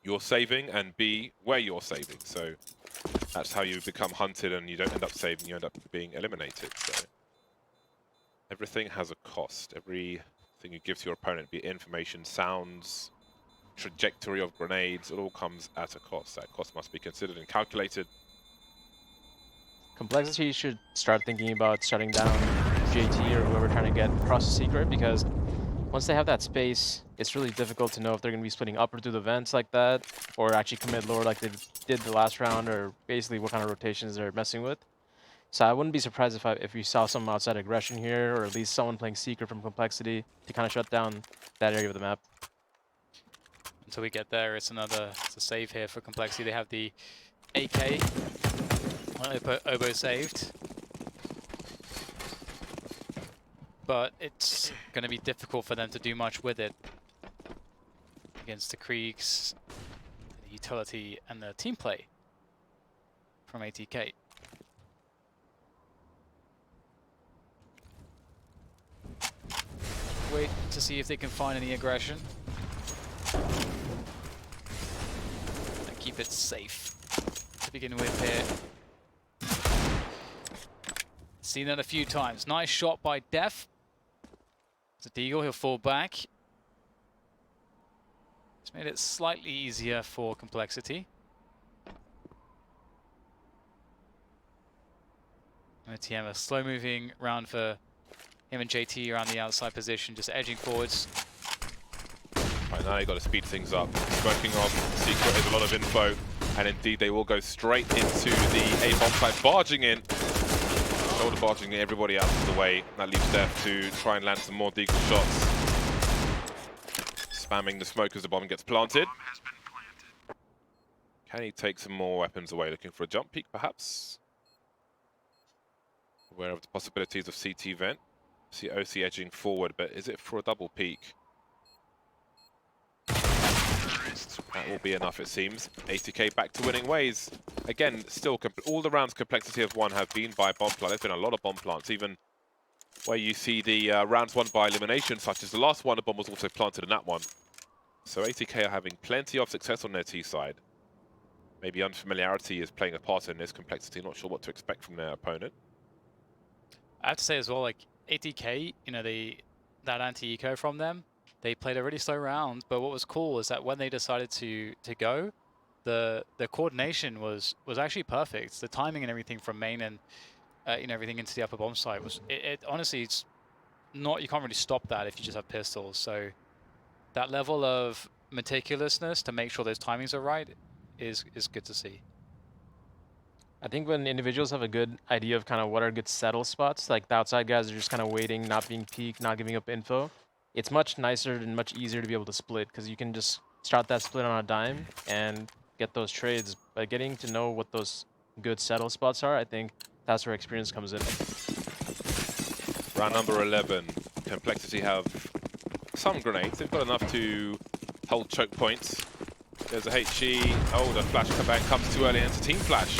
you're saving, and B, where you're saving. So that's how you become hunted, and you don't end up saving, you end up being eliminated. So everything has a cost. Everything you give to your opponent, be it information, sounds, trajectory of grenades, it all comes at a cost. That cost must be considered and calculated. Complexity should start thinking about shutting down JT or whoever trying to get across the secret, because once they have that space, it's really difficult to know if they're going to be splitting up or through the vents like that, or actually commit lower like they did the last round, or basically what kind of rotations they're messing with. So I wouldn't be surprised if we saw some outside aggression here, or at least someone playing Secret from Complexity to kind of shut down that area of the map. Until we get there, it's a save here for Complexity. They have the AK. Oboe saved. But it's going to be difficult for them to do much with it against the Kriegs, the utility, and the team play from ATK. Wait to see if they can find any aggression. And keep it safe to begin with here. Seen that a few times. Nice shot by Def. It's a Deagle, he'll fall back. It's made it slightly easier for Complexity. And TM, a slow moving round for him and JT around the outside position, just edging forwards. Right now, you got to speed things up. Smoking off Secret is a lot of info, and indeed they will go straight into the A bomb site, barging in. Shoulder barging everybody out of the way. That leaves Def to try and land some more deagle shots. Spamming the smoke as the bomb gets planted. Can he take some more weapons away? Looking for a jump peek, perhaps? Aware of the possibilities of CT vent. See OC edging forward, but is it for a double peek? That will be enough, it seems. ATK back to winning ways. Again, still, all the rounds Complexity have won have been by bomb plant. There's been a lot of bomb plants, even where you see the rounds won by elimination, such as the last one, a bomb was also planted in that one. So ATK are having plenty of success on their T side. Maybe unfamiliarity is playing a part in this. Complexity, not sure what to expect from their opponent. I have to say as well, like ATK, you know, that anti-eco from them, they played a really slow round, but what was cool is that when they decided to go, the coordination was actually perfect. The timing and everything from main and you know, everything into the upper bomb site was it honestly, it's not, you can't really stop that if you just have pistols. So that level of meticulousness to make sure those timings are right is good to see. I think when individuals have a good idea of kind of what are good settle spots, like the outside guys are just kind of waiting, not being peaked, not giving up info, it's much nicer and much easier to be able to split, because you can just start that split on a dime and get those trades. By getting to know what those good settle spots are, I think that's where experience comes in. Round number 11. Complexity have some grenades. They've got enough to hold choke points. There's a HE. Oh, the flash comeback comes too early, and it's a team flash.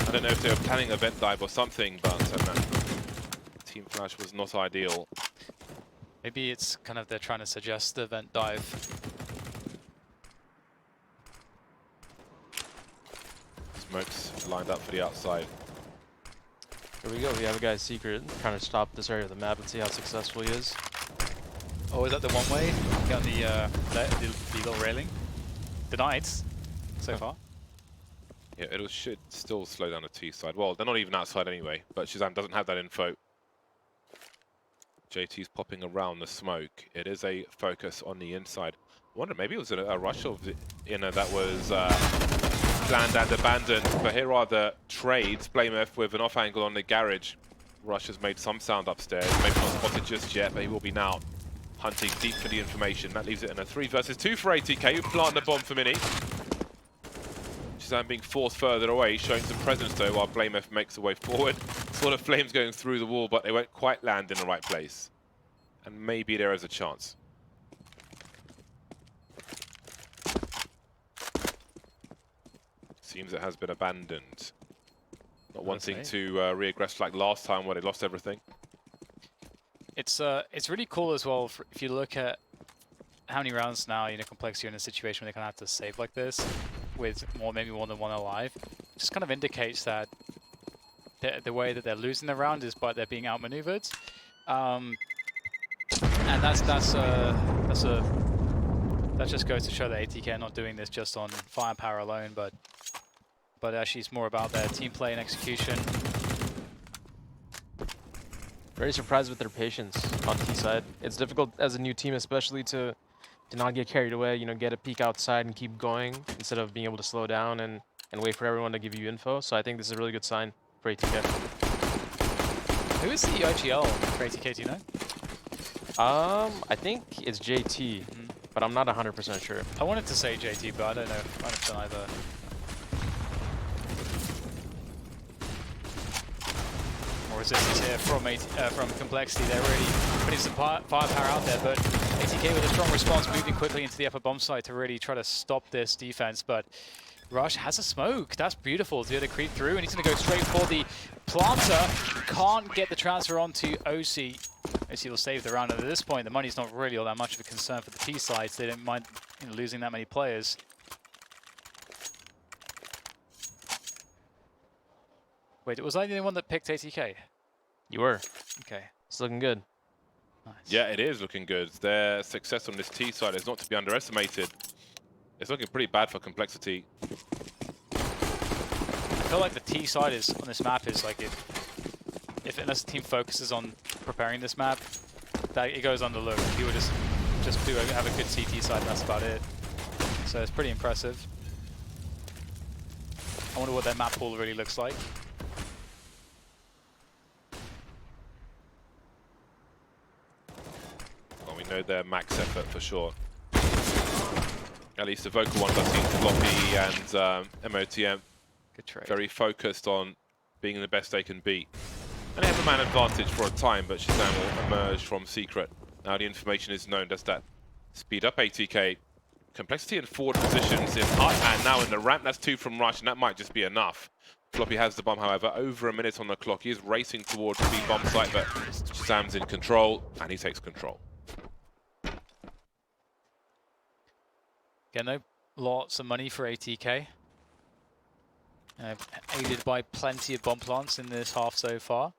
I don't know if they were planning a vent dive or something, but team flash was not ideal. Maybe it's kind of they're trying to suggest the vent dive. Smokes lined up for the outside. Here we go, we have a guy's Secret, trying to stop this area of the map and see how successful he is. Oh, is that the one way? Got the little railing. Denied so far. Yeah, it should still slow down the T side. Well, they're not even outside anyway, but Shazam doesn't have that info. JT's popping around the smoke. It is a focus on the inside. I wonder, maybe it was a rush of the inner that was planned and abandoned. But here are the trades. Blameth with an off angle on the garage. Rush has made some sound upstairs. Maybe not spotted just yet, but he will be now hunting deep for the information. That leaves it in a 3 versus 2 for ATK, who plant the bomb for Mini. Shazam being forced further away, showing some presence though, while Blameth makes the way forward. Sort of flames going through the wall, but they won't quite land in the right place. And maybe there is a chance. Seems it has been abandoned. Not wanting to re-aggress like last time where they lost everything. It's really cool as well if you look at how many rounds now, you know, Complexity are in a situation where they kind of have to save like this with maybe more than one alive. It just kind of indicates that the way that they're losing the round is by they're being outmaneuvered. And that just goes to show that ATK are not doing this just on firepower alone, but actually it's more about their team play and execution. Very surprised with their patience on T side. It's difficult as a new team, especially to not get carried away, you know, get a peek outside and keep going instead of being able to slow down and wait for everyone to give you info. So I think this is a really good sign for ATK. Who is the IGL for ATK, do you know? I think it's JT, but I'm not 100% sure. I wanted to say JT, but I don't know 100% either. More resistance here from Complexity. They're really putting some firepower out there, but ATK with a strong response, moving quickly into the upper bomb site to really try to stop this defense. But Rush has a smoke. That's beautiful to be able to creep through, and he's going to go straight for the planter. Can't get the transfer onto OC. OC will save the round, and at this point, the money's not really all that much of a concern for the T sides. They don't mind, you know, losing that many players. Wait, was I the only one that picked ATK? You were. Okay. It's looking good. Nice. Yeah, it is looking good. Their success on this T side is not to be underestimated. It's looking pretty bad for Complexity. I feel like the T side is on this map is like if unless the team focuses on preparing this map, that it goes underlooked. He would just have a good CT side, and that's about it. So it's pretty impressive. I wonder what their map pool really looks like. Well, we know their max effort for sure. At least the vocal one does seem floppy, and MOTM Good trade. very focused on being the best they can be. And they have a man advantage for a time, but Shazam will emerge from secret. Now the information is known. Does that speed up ATK? Complexity in forward positions in hut, and now in the ramp. That's 2 from Rush, and that might just be enough. Floppy has the bomb, however, over a minute on the clock. He is racing towards the B-bomb site, but Shazam's in control, and he takes control. Again, though, lots of money for ATK. Aided by plenty of bomb plants in this half so far.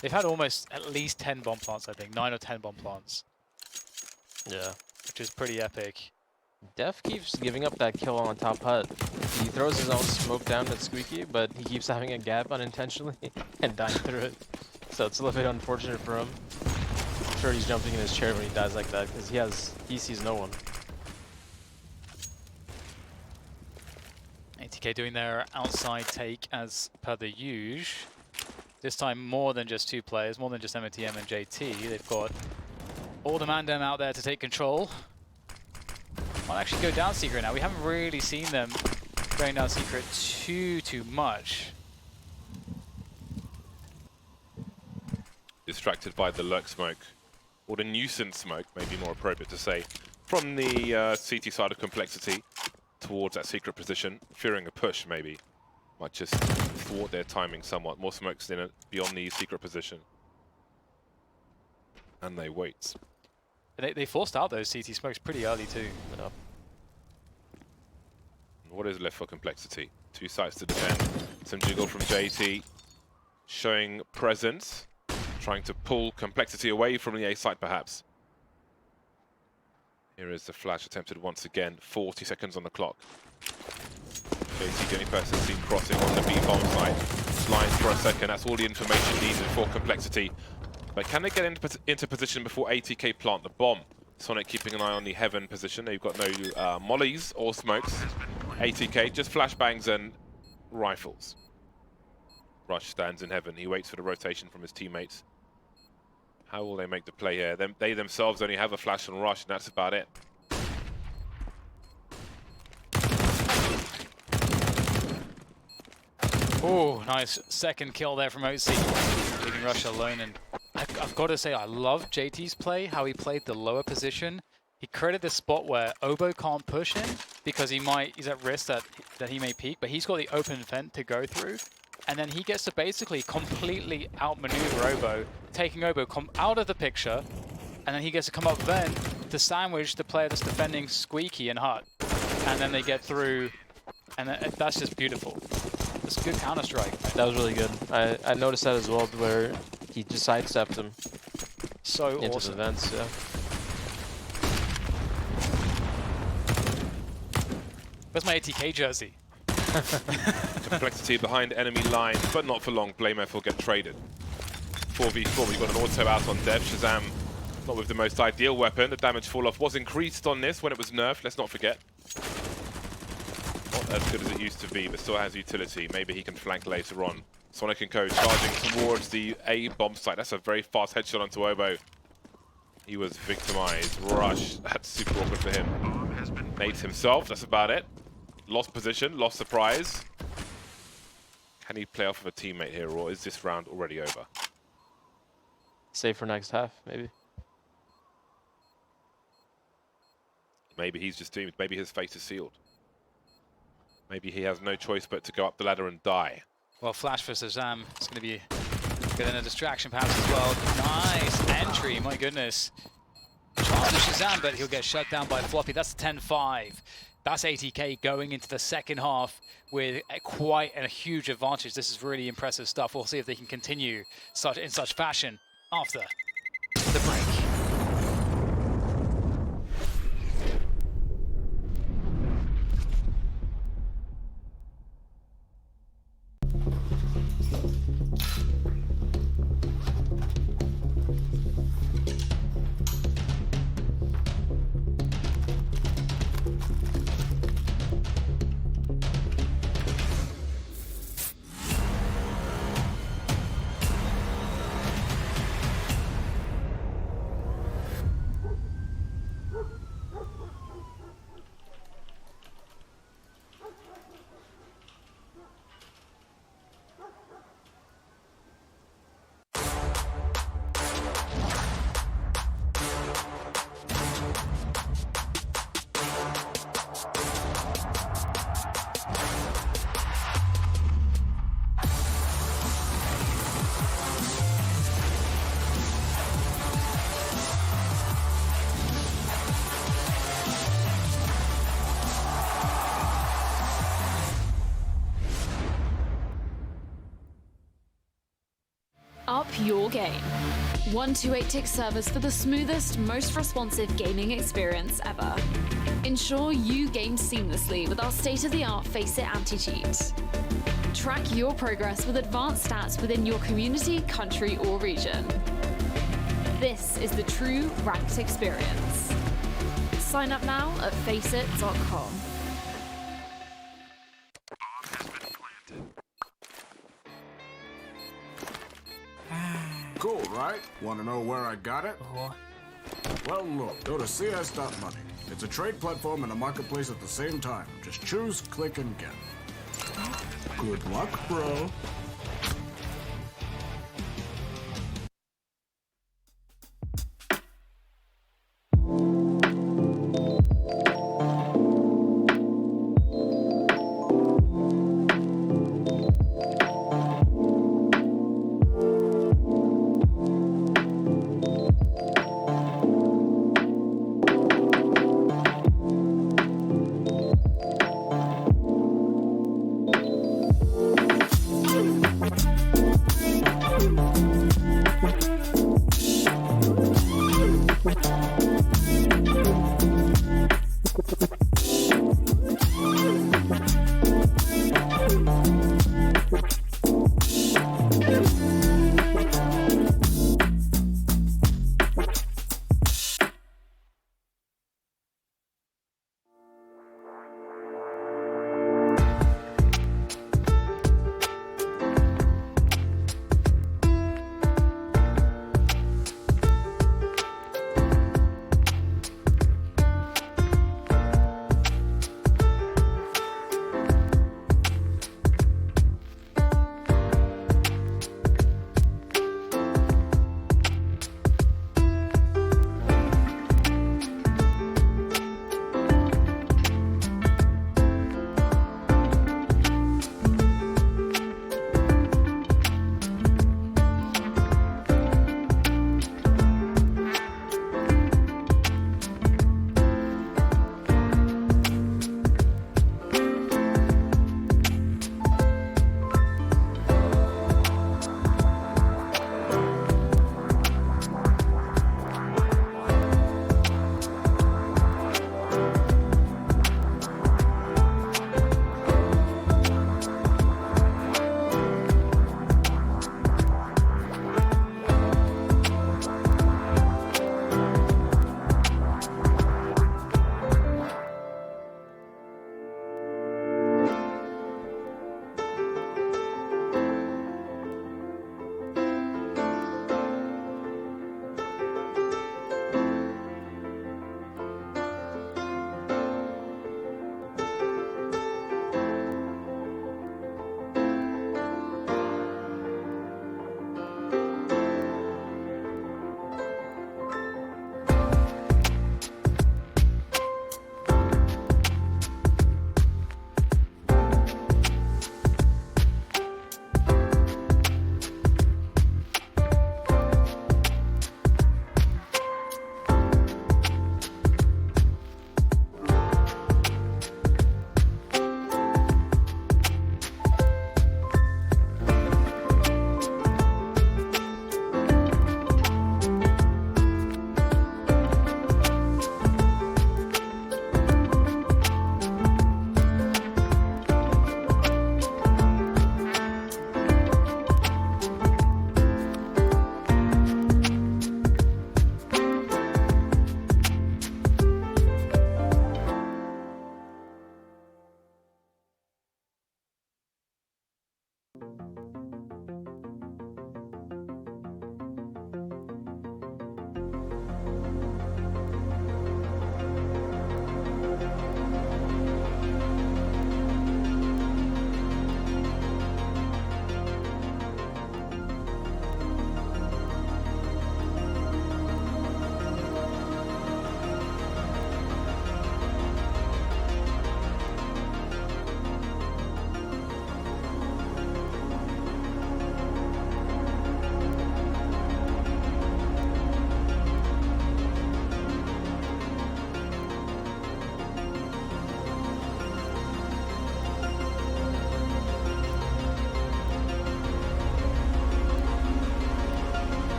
They've had almost at least 10 bomb plants, I think. 9 or 10 bomb plants. Yeah. Which is pretty epic. Def keeps giving up that kill on top hut. He throws his own smoke down at Squeaky, but he keeps having a gap unintentionally and dying through it. So it's a little bit unfortunate for him. I'm sure he's jumping in his chair when he dies like that because he sees no one. ATK doing their outside take as per the usual. This time more than just 2 players, more than just MOTM and JT. They've got all the Mandem out there to take control. Might actually go down secret now. We haven't really seen them going down secret too much. Distracted by the lurk smoke, or the nuisance smoke, maybe more appropriate to say, from the CT side of Complexity towards that secret position, fearing a push maybe. Might just thwart their timing somewhat. More smokes in it beyond the secret position. And they wait. They forced out those CT smokes pretty early too. Yeah. What is left for Complexity? 2 sites to defend. Some jiggle from JT, showing presence, trying to pull Complexity away from the A site perhaps. Here is the flash attempted once again. 40 seconds on the clock. JT, the only person seen crossing on the B-bomb site. Slides for a second. That's all the information needed for Complexity. But can they get into position before ATK plant the bomb? Sonic keeping an eye on the heaven position. They've got no mollies or smokes. ATK, just flashbangs and rifles. Rush stands in heaven. He waits for the rotation from his teammates. How will they make the play here? They themselves only have a flash on Rush, and that's about it. Oh, nice second kill there from OC, leaving Rush alone. And I've got to say, I love JT's play, how he played the lower position. He created this spot where Obo can't push him because he's at risk that he may peek, but he's got the open vent to go through. And then he gets to basically completely outmaneuver Obo, taking Obo out of the picture, and then he gets to come up vent to sandwich the player that's defending Squeaky and Hut. And then they get through, and that's just beautiful. It's a good Counter-Strike. That was really good. I noticed that as well, where he just sidestepped him So into awesome. the vents. Yeah. Where's my ATK jersey? Complexity behind enemy lines, but not for long. Blamef will get traded. 4v4, we've got an auto out on Dev. Shazam, not with the most ideal weapon. The damage fall-off was increased on this when it was nerfed, let's not forget. Not as good as it used to be, but still has utility. Maybe he can flank later on. Sonic and Co charging towards the A bomb site. That's a very fast headshot onto Obo. He was victimized. Rush. That's super awkward for him. Nades himself, that's about it. Lost position, lost surprise. Can he play off of a teammate here, or is this round already over? Save for next half, maybe. Maybe he's just doomed. Maybe his fate is sealed. Maybe he has no choice but to go up the ladder and die. Well, flash for Shazam. It's going to be getting a distraction perhaps as well. Nice entry, my goodness. Chance for Shazam, but he'll get shut down by Floppy. That's 10-5. That's ATK going into the second half with quite a huge advantage. This is really impressive stuff. We'll see if they can continue in such fashion after the break. Up your game. 128-tick servers for the smoothest, most responsive gaming experience ever. Ensure you game seamlessly with our state-of-the-art FACEIT anti-cheat. Track your progress with advanced stats within your community, country, or region. This is the true ranked experience. Sign up now at faceit.com. Cool, right? Want to know where I got it? Well, look, go to cs.money. It's a trade platform and a marketplace at the same time. Just choose, click, and get. Good luck, bro.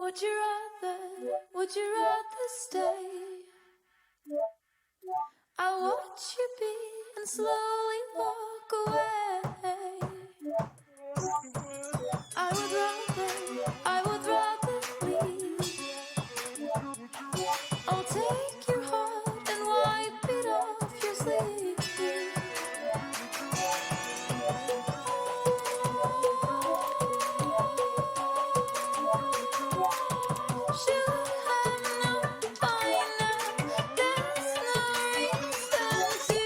Would you rather stay? I watch you be and slowly walk away. I would rather leave. I'll take your heart and wipe it off your sleeve. Should have known by now, there's no reason to.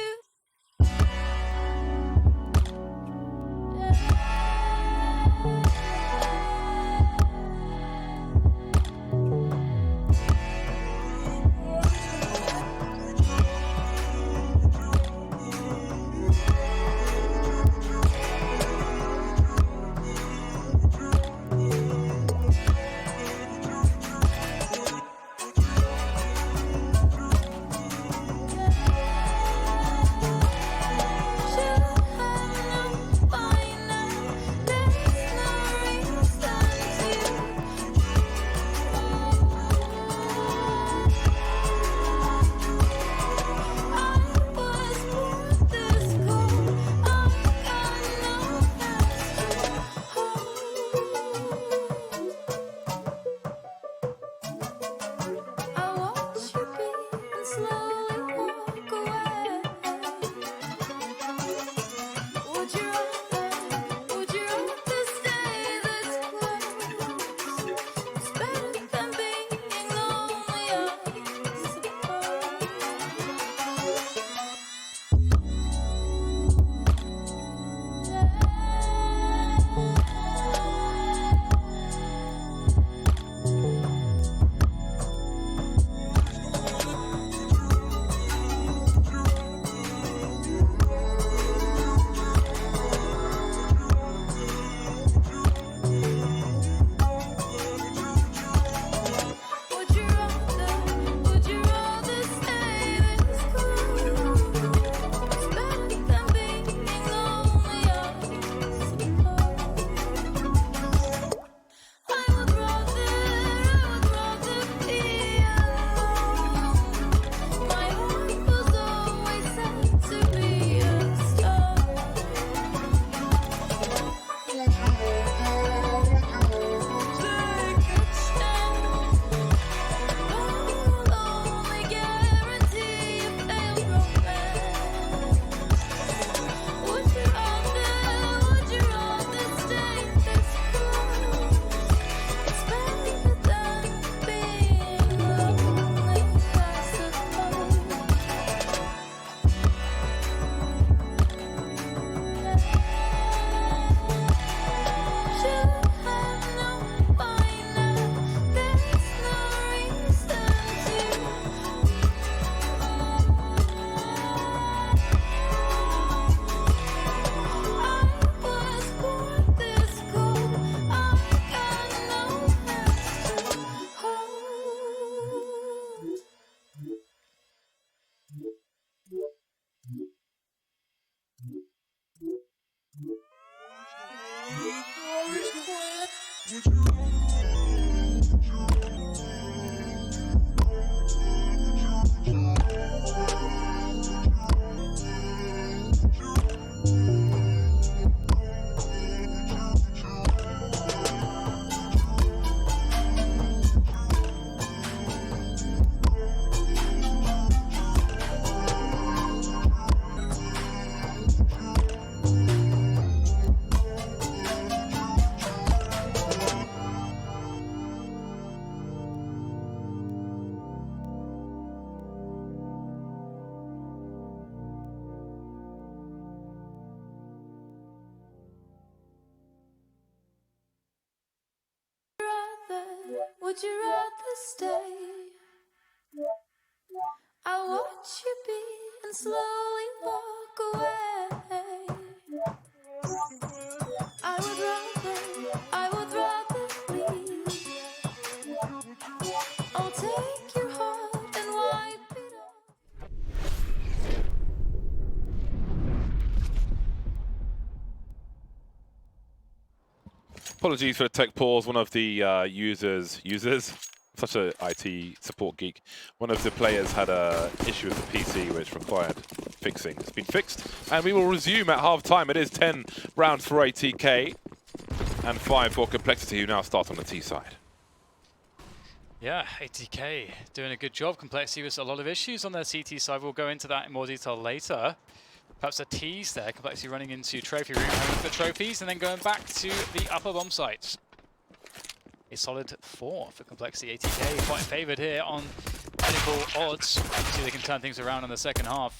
Would you rather stay? I watch you be and slowly walk away. I would rather leave. I'll take your heart and wipe it off. Apologies for the tech pause. One of the users, such a IT support geek. One of the players had a issue with the PC which required fixing. It's been fixed, and we will resume at half-time. It is 10 rounds for ATK and 5 for Complexity, who now start on the T side. Yeah, ATK doing a good job. Complexity with a lot of issues on their CT side. We'll go into that in more detail later. Perhaps a tease there. Complexity running into trophy room, home for trophies, and then going back to the upper bomb sites. A solid 4 for Complexity. ATK quite favoured here on medical odds. See if they can turn things around in the second half.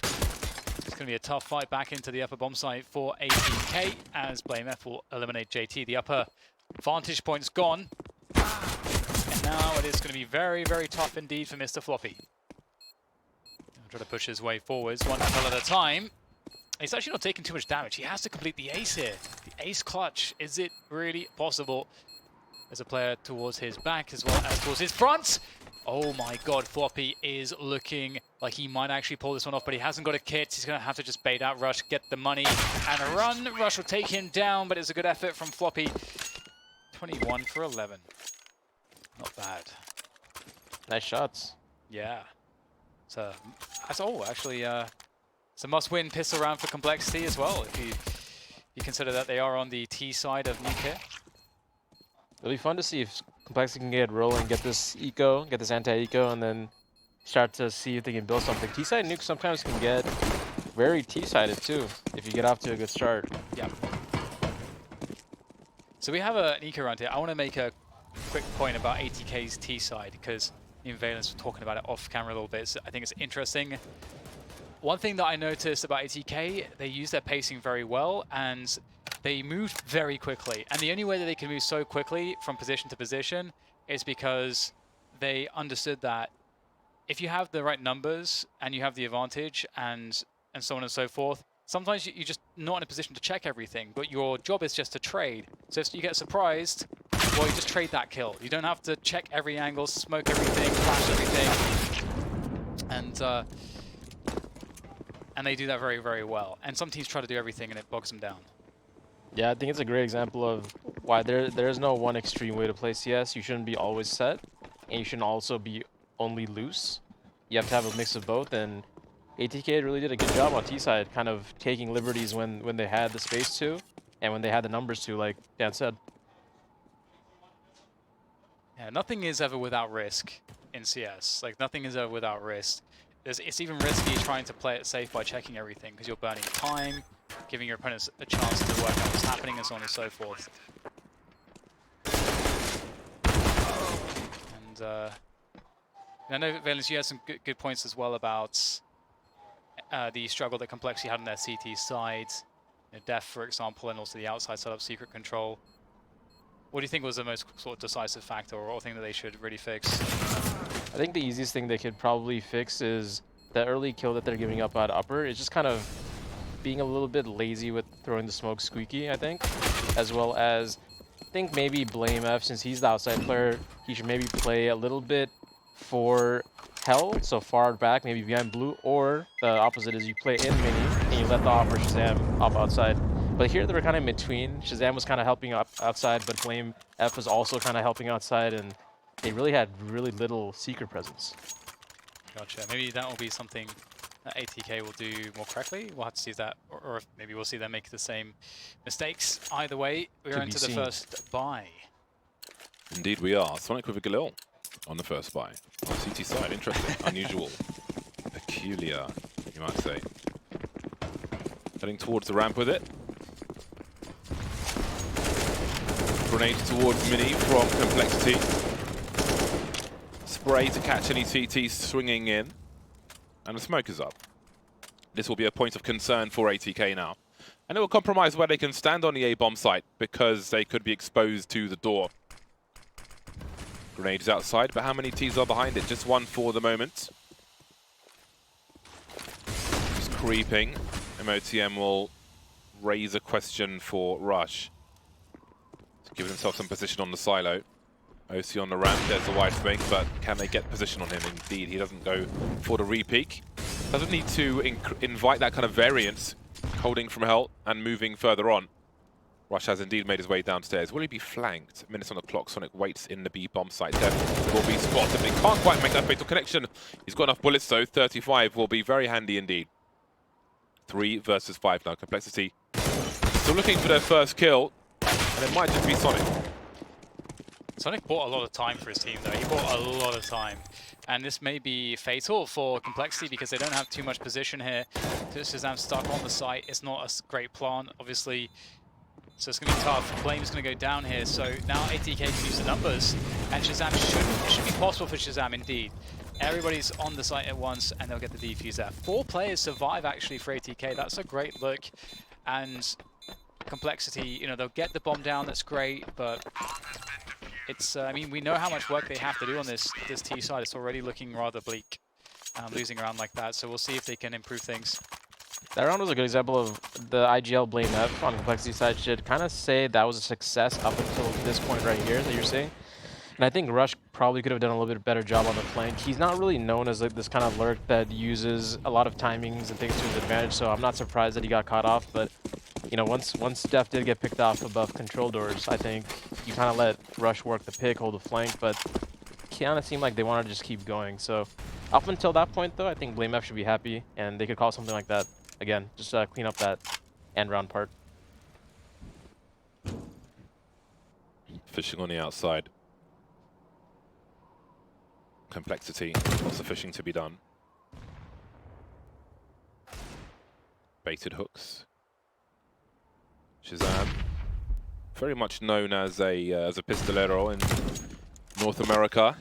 It's going to be a tough fight back into the upper bomb site for ATK as BlameF will eliminate JT. The upper vantage point's gone. And now it is going to be very, very tough indeed for Mr. Floppy. He'll try to push his way forwards one kill at a time. He's actually not taking too much damage. He has to complete the ace here. The ace clutch. Is it really possible? There's a player towards his back as well as towards his front. Oh my god, Floppy is looking like he might actually pull this one off, but he hasn't got a kit. He's going to have to just bait out Rush, get the money, and a run. Rush will take him down, but it's a good effort from Floppy. 21 for 11. Not bad. Nice shots. Yeah. So, that's all, actually. It's a must-win pistol round for Complexity as well, if you consider that they are on the T side of Nuke. It'll be fun to see if Complexity can get rolling, get this eco, get this anti-eco, and then start to see if they can build something. T-side Nuke sometimes can get very T-sided too, if you get off to a good start. Yeah. So we have an eco round here. I want to make a quick point about ATK's T side, because me and Valence were talking about it off camera a little bit, so I think it's interesting. One thing that I noticed about ATK, they use their pacing very well, and they move very quickly. And the only way that they can move so quickly from position to position is because they understood that if you have the right numbers and you have the advantage and so on and so forth, sometimes you're just not in a position to check everything, but your job is just to trade. So if you get surprised, well, you just trade that kill. You don't have to check every angle, smoke everything, flash everything. And they do that very, very well. And some teams try to do everything and it bogs them down. Yeah, I think it's a great example of why there's no one extreme way to play CS. You shouldn't be always set, and you shouldn't also be only loose. You have to have a mix of both, and ATK really did a good job on T-side, kind of taking liberties when they had the space to, and when they had the numbers to, like Dan said. Yeah, nothing is ever without risk in CS. Like, nothing is ever without risk. It's even risky trying to play it safe by checking everything, because you're burning time, giving your opponents a chance to work out what's happening, and so on and so forth. And I know, Valence, you had some good points as well about the struggle that Complexity had on their CT side. Def, for example, and also the outside side of secret control. What do you think was the most sort of decisive factor or thing that they should really fix? I think the easiest thing they could probably fix is the early kill that they're giving up at upper. It's just kind of being a little bit lazy with throwing the smoke squeaky, I think. As well as, I think maybe BlameF, since he's the outside player, he should maybe play a little bit for hell, so far back, maybe behind blue, or the opposite is you play in mini and you let the op or Shazam up outside. But here they were kind of in between. Shazam was kind of helping up outside, but BlameF was also kind of helping outside, and they really had really little secret presence. Gotcha. Maybe that will be something that ATK will do more correctly. We'll have to see that, or if maybe we'll see them make the same mistakes. Either way, we're into the first buy. Indeed we are. Sonic with a Galil on the first buy. On CT side, interesting, unusual, peculiar, you might say. Heading towards the ramp with it. Grenade towards Mini from Complexity. Spray to catch any CT swinging in. And the smoke is up. This will be a point of concern for ATK now. And it will compromise where they can stand on the A-bomb site, because they could be exposed to the door. Grenade is outside, but how many Ts are behind it? Just one for the moment. Just creeping. MOTM will raise a question for Rush. He's giving himself some position on the silo. OC on the ramp, there's the wide swing, but can they get position on him? Indeed, he doesn't go for the re-peek. Doesn't need to invite that kind of variance, holding from hell and moving further on. Rush has indeed made his way downstairs. Will he be flanked? Minutes on the clock. Sonic waits in the B bomb site. Def will be spotted, but he can't quite make that fatal connection. He's got enough bullets though. 35 will be very handy indeed. 3 versus 5 now. Complexity still looking for their first kill, and it might just be Sonic. Sonic bought a lot of time for his team though. He bought a lot of time. And this may be fatal for Complexity because they don't have too much position here. Shazam stuck on the site. It's not a great plant, obviously. So it's going to be tough. Flame's going to go down here. So now ATK can use the numbers. And Shazam it should be possible for Shazam indeed. Everybody's on the site at once and they'll get the defuse there. 4 players survive actually for ATK. That's a great look. And Complexity, you know, they'll get the bomb down. That's great, but it's, I mean, we know how much work they have to do on this T side. It's already looking rather bleak, losing around like that. So we'll see if they can improve things. That round was a good example of the IGL blame F on Complexity side should kind of say that was a success up until this point right here that you're seeing. And I think Rush probably could have done a little bit better job on the flank. He's not really known as like this kind of lurk that uses a lot of timings and things to his advantage, so I'm not surprised that he got caught off. But you know, once Def did get picked off above control doors, I think you kind of let Rush work the pick, hold the flank, but it kind of seemed like they wanted to just keep going. So up until that point, though, I think Blame F should be happy, and they could call something like that. Again, just clean up that end round part. Fishing on the outside. Complexity, lots of fishing to be done. Baited hooks. Shazam, very much known as a pistolero in North America.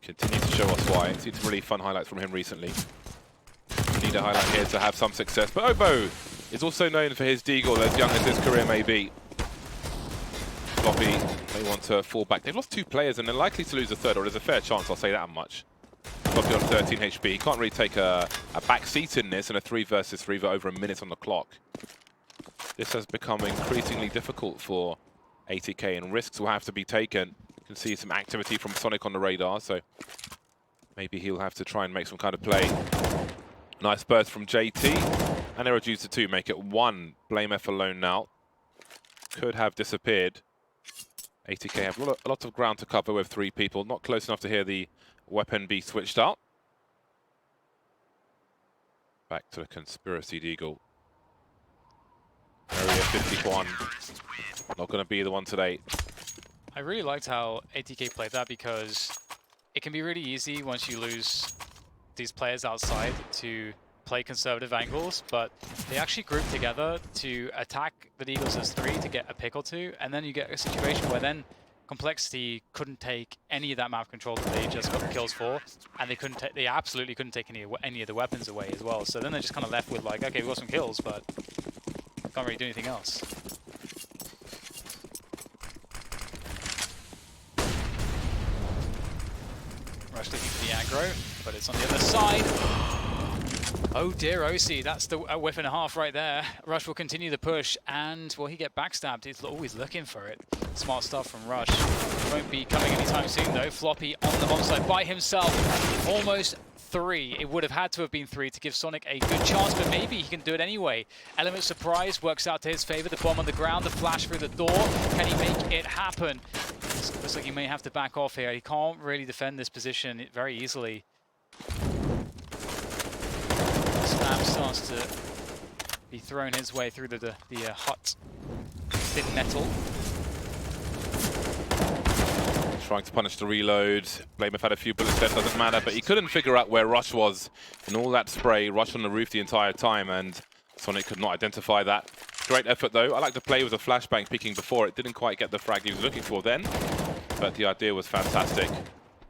Continues to show us why. Seen some really fun highlights from him recently. Need a highlight here to have some success, but Obo is also known for his deagle, as young as his career may be. Floppy may want to fall back. They've lost 2 players and they're likely to lose a third, or there's a fair chance, I'll say that much. Floppy on 13 HP. He can't really take a back seat in this, and a 3 versus 3 for over a minute on the clock. This has become increasingly difficult for ATK, and risks will have to be taken. You can see some activity from Sonic on the radar, so maybe he'll have to try and make some kind of play. Nice burst from JT, and they reduce to 2, make it 1. Blame F alone now. Could have disappeared. ATK have a lot of ground to cover with 3 people. Not close enough to hear the weapon be switched out. Back to the Conspiracy Deagle. Area 51. Not going to be the one today. I really liked how ATK played that because it can be really easy once you lose these players outside to play conservative angles, but they actually group together to attack the Eagles as 3 to get a pick or 2, and then you get a situation where then Complexity couldn't take any of that map control that they just got the kills for, and they absolutely couldn't take any of the weapons away as well. So then they're just kind of left with like, okay, we got some kills, but can't really do anything else. Rush looking for the aggro, but it's on the other side. Oh dear, OC, that's the whiff and a half right there. Rush will continue the push, and will he get backstabbed? He's always looking for it. Smart stuff from Rush. Won't be coming anytime soon though. Floppy on the bomb site by himself. Almost 3. It would have had to have been 3 to give Sonic a good chance, but maybe he can do it anyway. Element surprise works out to his favor. The bomb on the ground, the flash through the door. Can he make it happen? Looks like he may have to back off here. He can't really defend this position very easily. Slam starts to be thrown his way through the hot thin metal. Trying to punish the reload. Blame have had a few bullets left, doesn't matter, but he couldn't figure out where Rush was in all that spray. Rush on the roof the entire time, and Sonic could not identify that. Great effort though. I like to play with a flashbang peeking before. It didn't quite get the frag he was looking for then, but the idea was fantastic.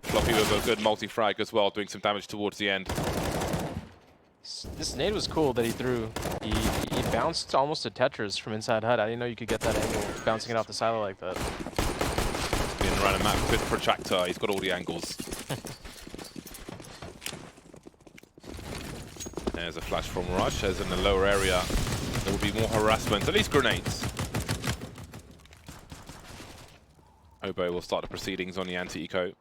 Floppy with a good multi-frag as well, doing some damage towards the end. This nade was cool that he threw. He bounced almost to Tetris from inside HUD. I didn't know you could get that angle, bouncing it off the silo like that. Being around a map with Protractor, he's got all the angles. There's a flash from Rush, as in the lower area there will be more harassment, at least grenades. Obo will start the proceedings on the anti-eco.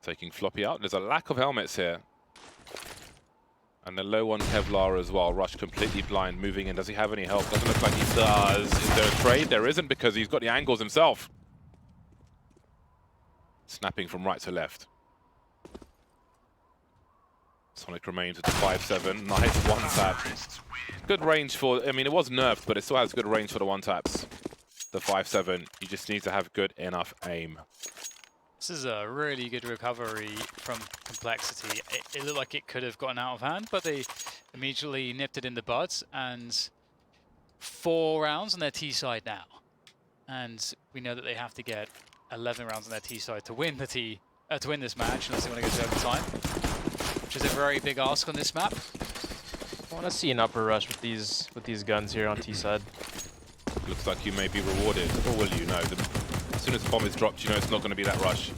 Taking Floppy out. There's a lack of helmets here. And the low on Kevlar as well. Rush completely blind, moving in. Does he have any help? Doesn't look like he does. Is there a trade? There isn't, because he's got the angles himself. Snapping from right to left. Sonic remains at the 5-7. Nice one tap. Good range for, I mean, it was nerfed, but it still has good range for the one taps. The 5-7. You just need to have good enough aim. This is a really good recovery from Complexity. It looked like it could have gotten out of hand, but they immediately nipped it in the bud, and 4 rounds on their T side now. And we know that they have to get 11 rounds on their T side to win the to win this match, unless they want to go to overtime, which is a very big ask on this map. I want to see an upper rush with these guns here on T side. Looks like you may be rewarded, or will you know? As soon as the bomb is dropped, you know it's not going to be that rush.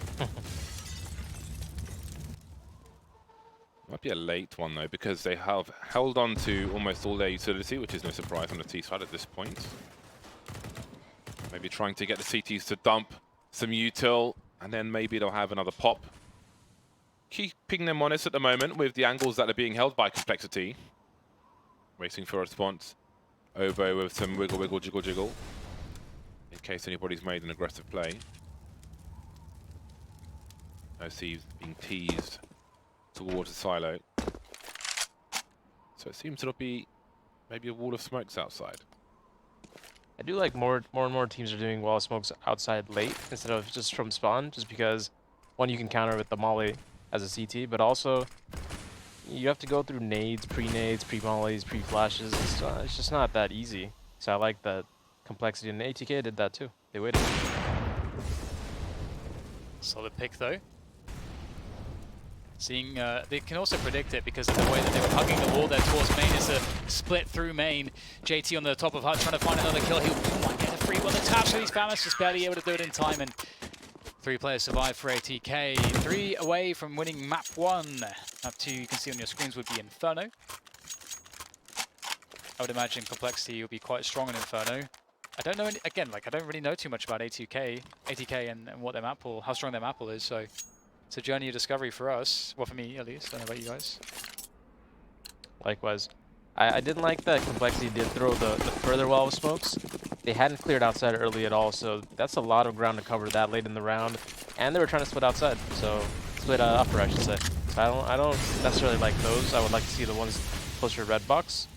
Might be a late one though, because they have held on to almost all their utility, which is no surprise on the T side at this point. Maybe trying to get the CTs to dump some util, and then maybe they'll have another pop. Keeping them honest at the moment with the angles that are being held by Complexity. Waiting for a response. Ovo with some wiggle, wiggle, jiggle, jiggle. In case anybody's made an aggressive play. OC's being teased towards the silo. So it seems it'll be maybe a wall of smokes outside. I do like more and more teams are doing wall of smokes outside late instead of just from spawn, just because one, you can counter with the molly as a CT, but also you have to go through nades, pre-nades, pre-mollies, pre-flashes. It's just not that easy. So I like that Complexity, and ATK did that too. They waited. Solid pick though. Seeing, they can also predict it because of the way that they were hugging the wall there towards main. Is a split through main. JT on the top of hut trying to find another kill. He might get a free one. The tap, so he's Famas just barely able to do it in time, and 3 players survive for ATK. 3 away from winning map 1. Map 2 you can see on your screens would be Inferno. I would imagine Complexity will be quite strong in Inferno. I don't know, again, like I don't really know too much about ATK and what their map pool, how strong their map pool is, so it's a journey of discovery for us. Well, for me at least. I don't know about you guys. Likewise. I didn't like that Complexity did throw the further wall of smokes. They hadn't cleared outside early at all, so that's a lot of ground to cover that late in the round. And they were trying to split outside, so split upper, I should say. So I don't necessarily like those. I would like to see the ones closer to red box.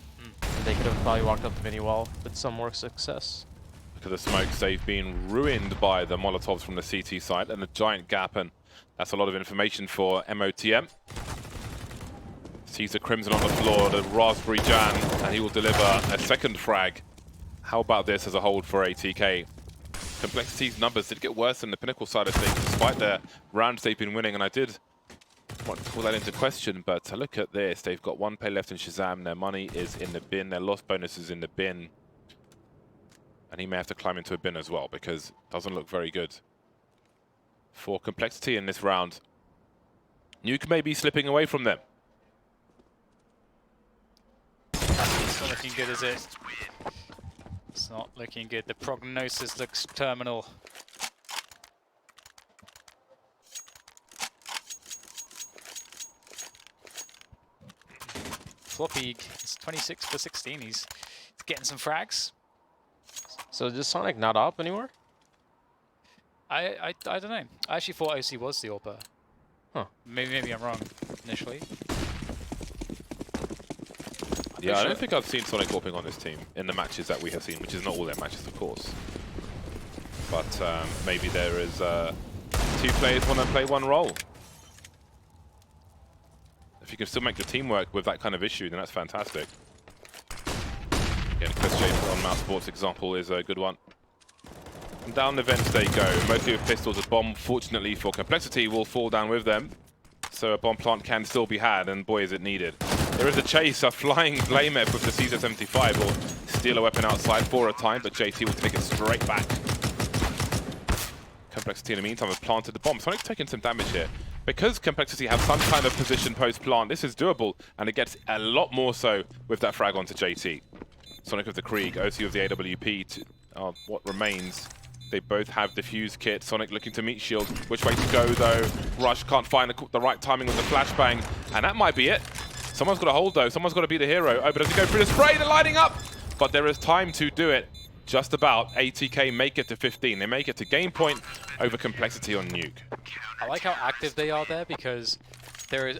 They could have probably walked up the mini wall with some more success. Look at the smokes. They've been ruined by the Molotovs from the CT side and the giant gap, and that's a lot of information for MOTM. Sees the Crimson on the floor, the Raspberry Jam, and he will deliver a second frag. How about this as a hold for ATK? Complexity's numbers did get worse than the Pinnacle side of things, despite their rounds they've been winning, and I did want to call that into question, but look at this. They've got 1 play left in Shazam. Their money is in the bin. Their lost bonus is in the bin. And he may have to climb into a bin as well, because it doesn't look very good for Complexity in this round. Nuke may be slipping away from them. It's not looking good, is it? It's not looking good. The prognosis looks terminal. Floppy is 26 for 16. He's getting some frags. So is Sonic not up anymore? I don't know. I actually thought OC was the AWPer. Huh. Maybe I'm wrong initially. Yeah, I don't think I've seen Sonic AWPing on this team in the matches that we have seen, which is not all their matches, of course. But maybe there is 2 players want to play 1 role. If you can still make the team work with that kind of issue, then that's fantastic. Again, Chris James on Mouse Sports example is a good one. And down the vents they go, mostly with pistols. A bomb, fortunately for Complexity, will fall down with them. So a bomb plant can still be had, and boy is it needed. There is a chase, a flying Blamef with the Caesar-75 will steal a weapon outside for a time, but JT will take it straight back. Complexity in the meantime have planted the bomb. Sonic's taking some damage here. Because Complexity have some kind of position post-plant, this is doable, and it gets a lot more so with that frag onto JT. Sonic with the Krieg, OC with the AWP, what remains. They both have defuse kit. Sonic looking to meet shield. Which way to go though? Rush can't find the right timing with the flashbang, and that might be it. Someone's got to hold though. Someone's got to be the hero. Oh, but as we go through the spray, they're lining up. But there is time to do it. Just about. ATK make it to 15. They make it to game point over complexity on Nuke. I like how active they are there because there is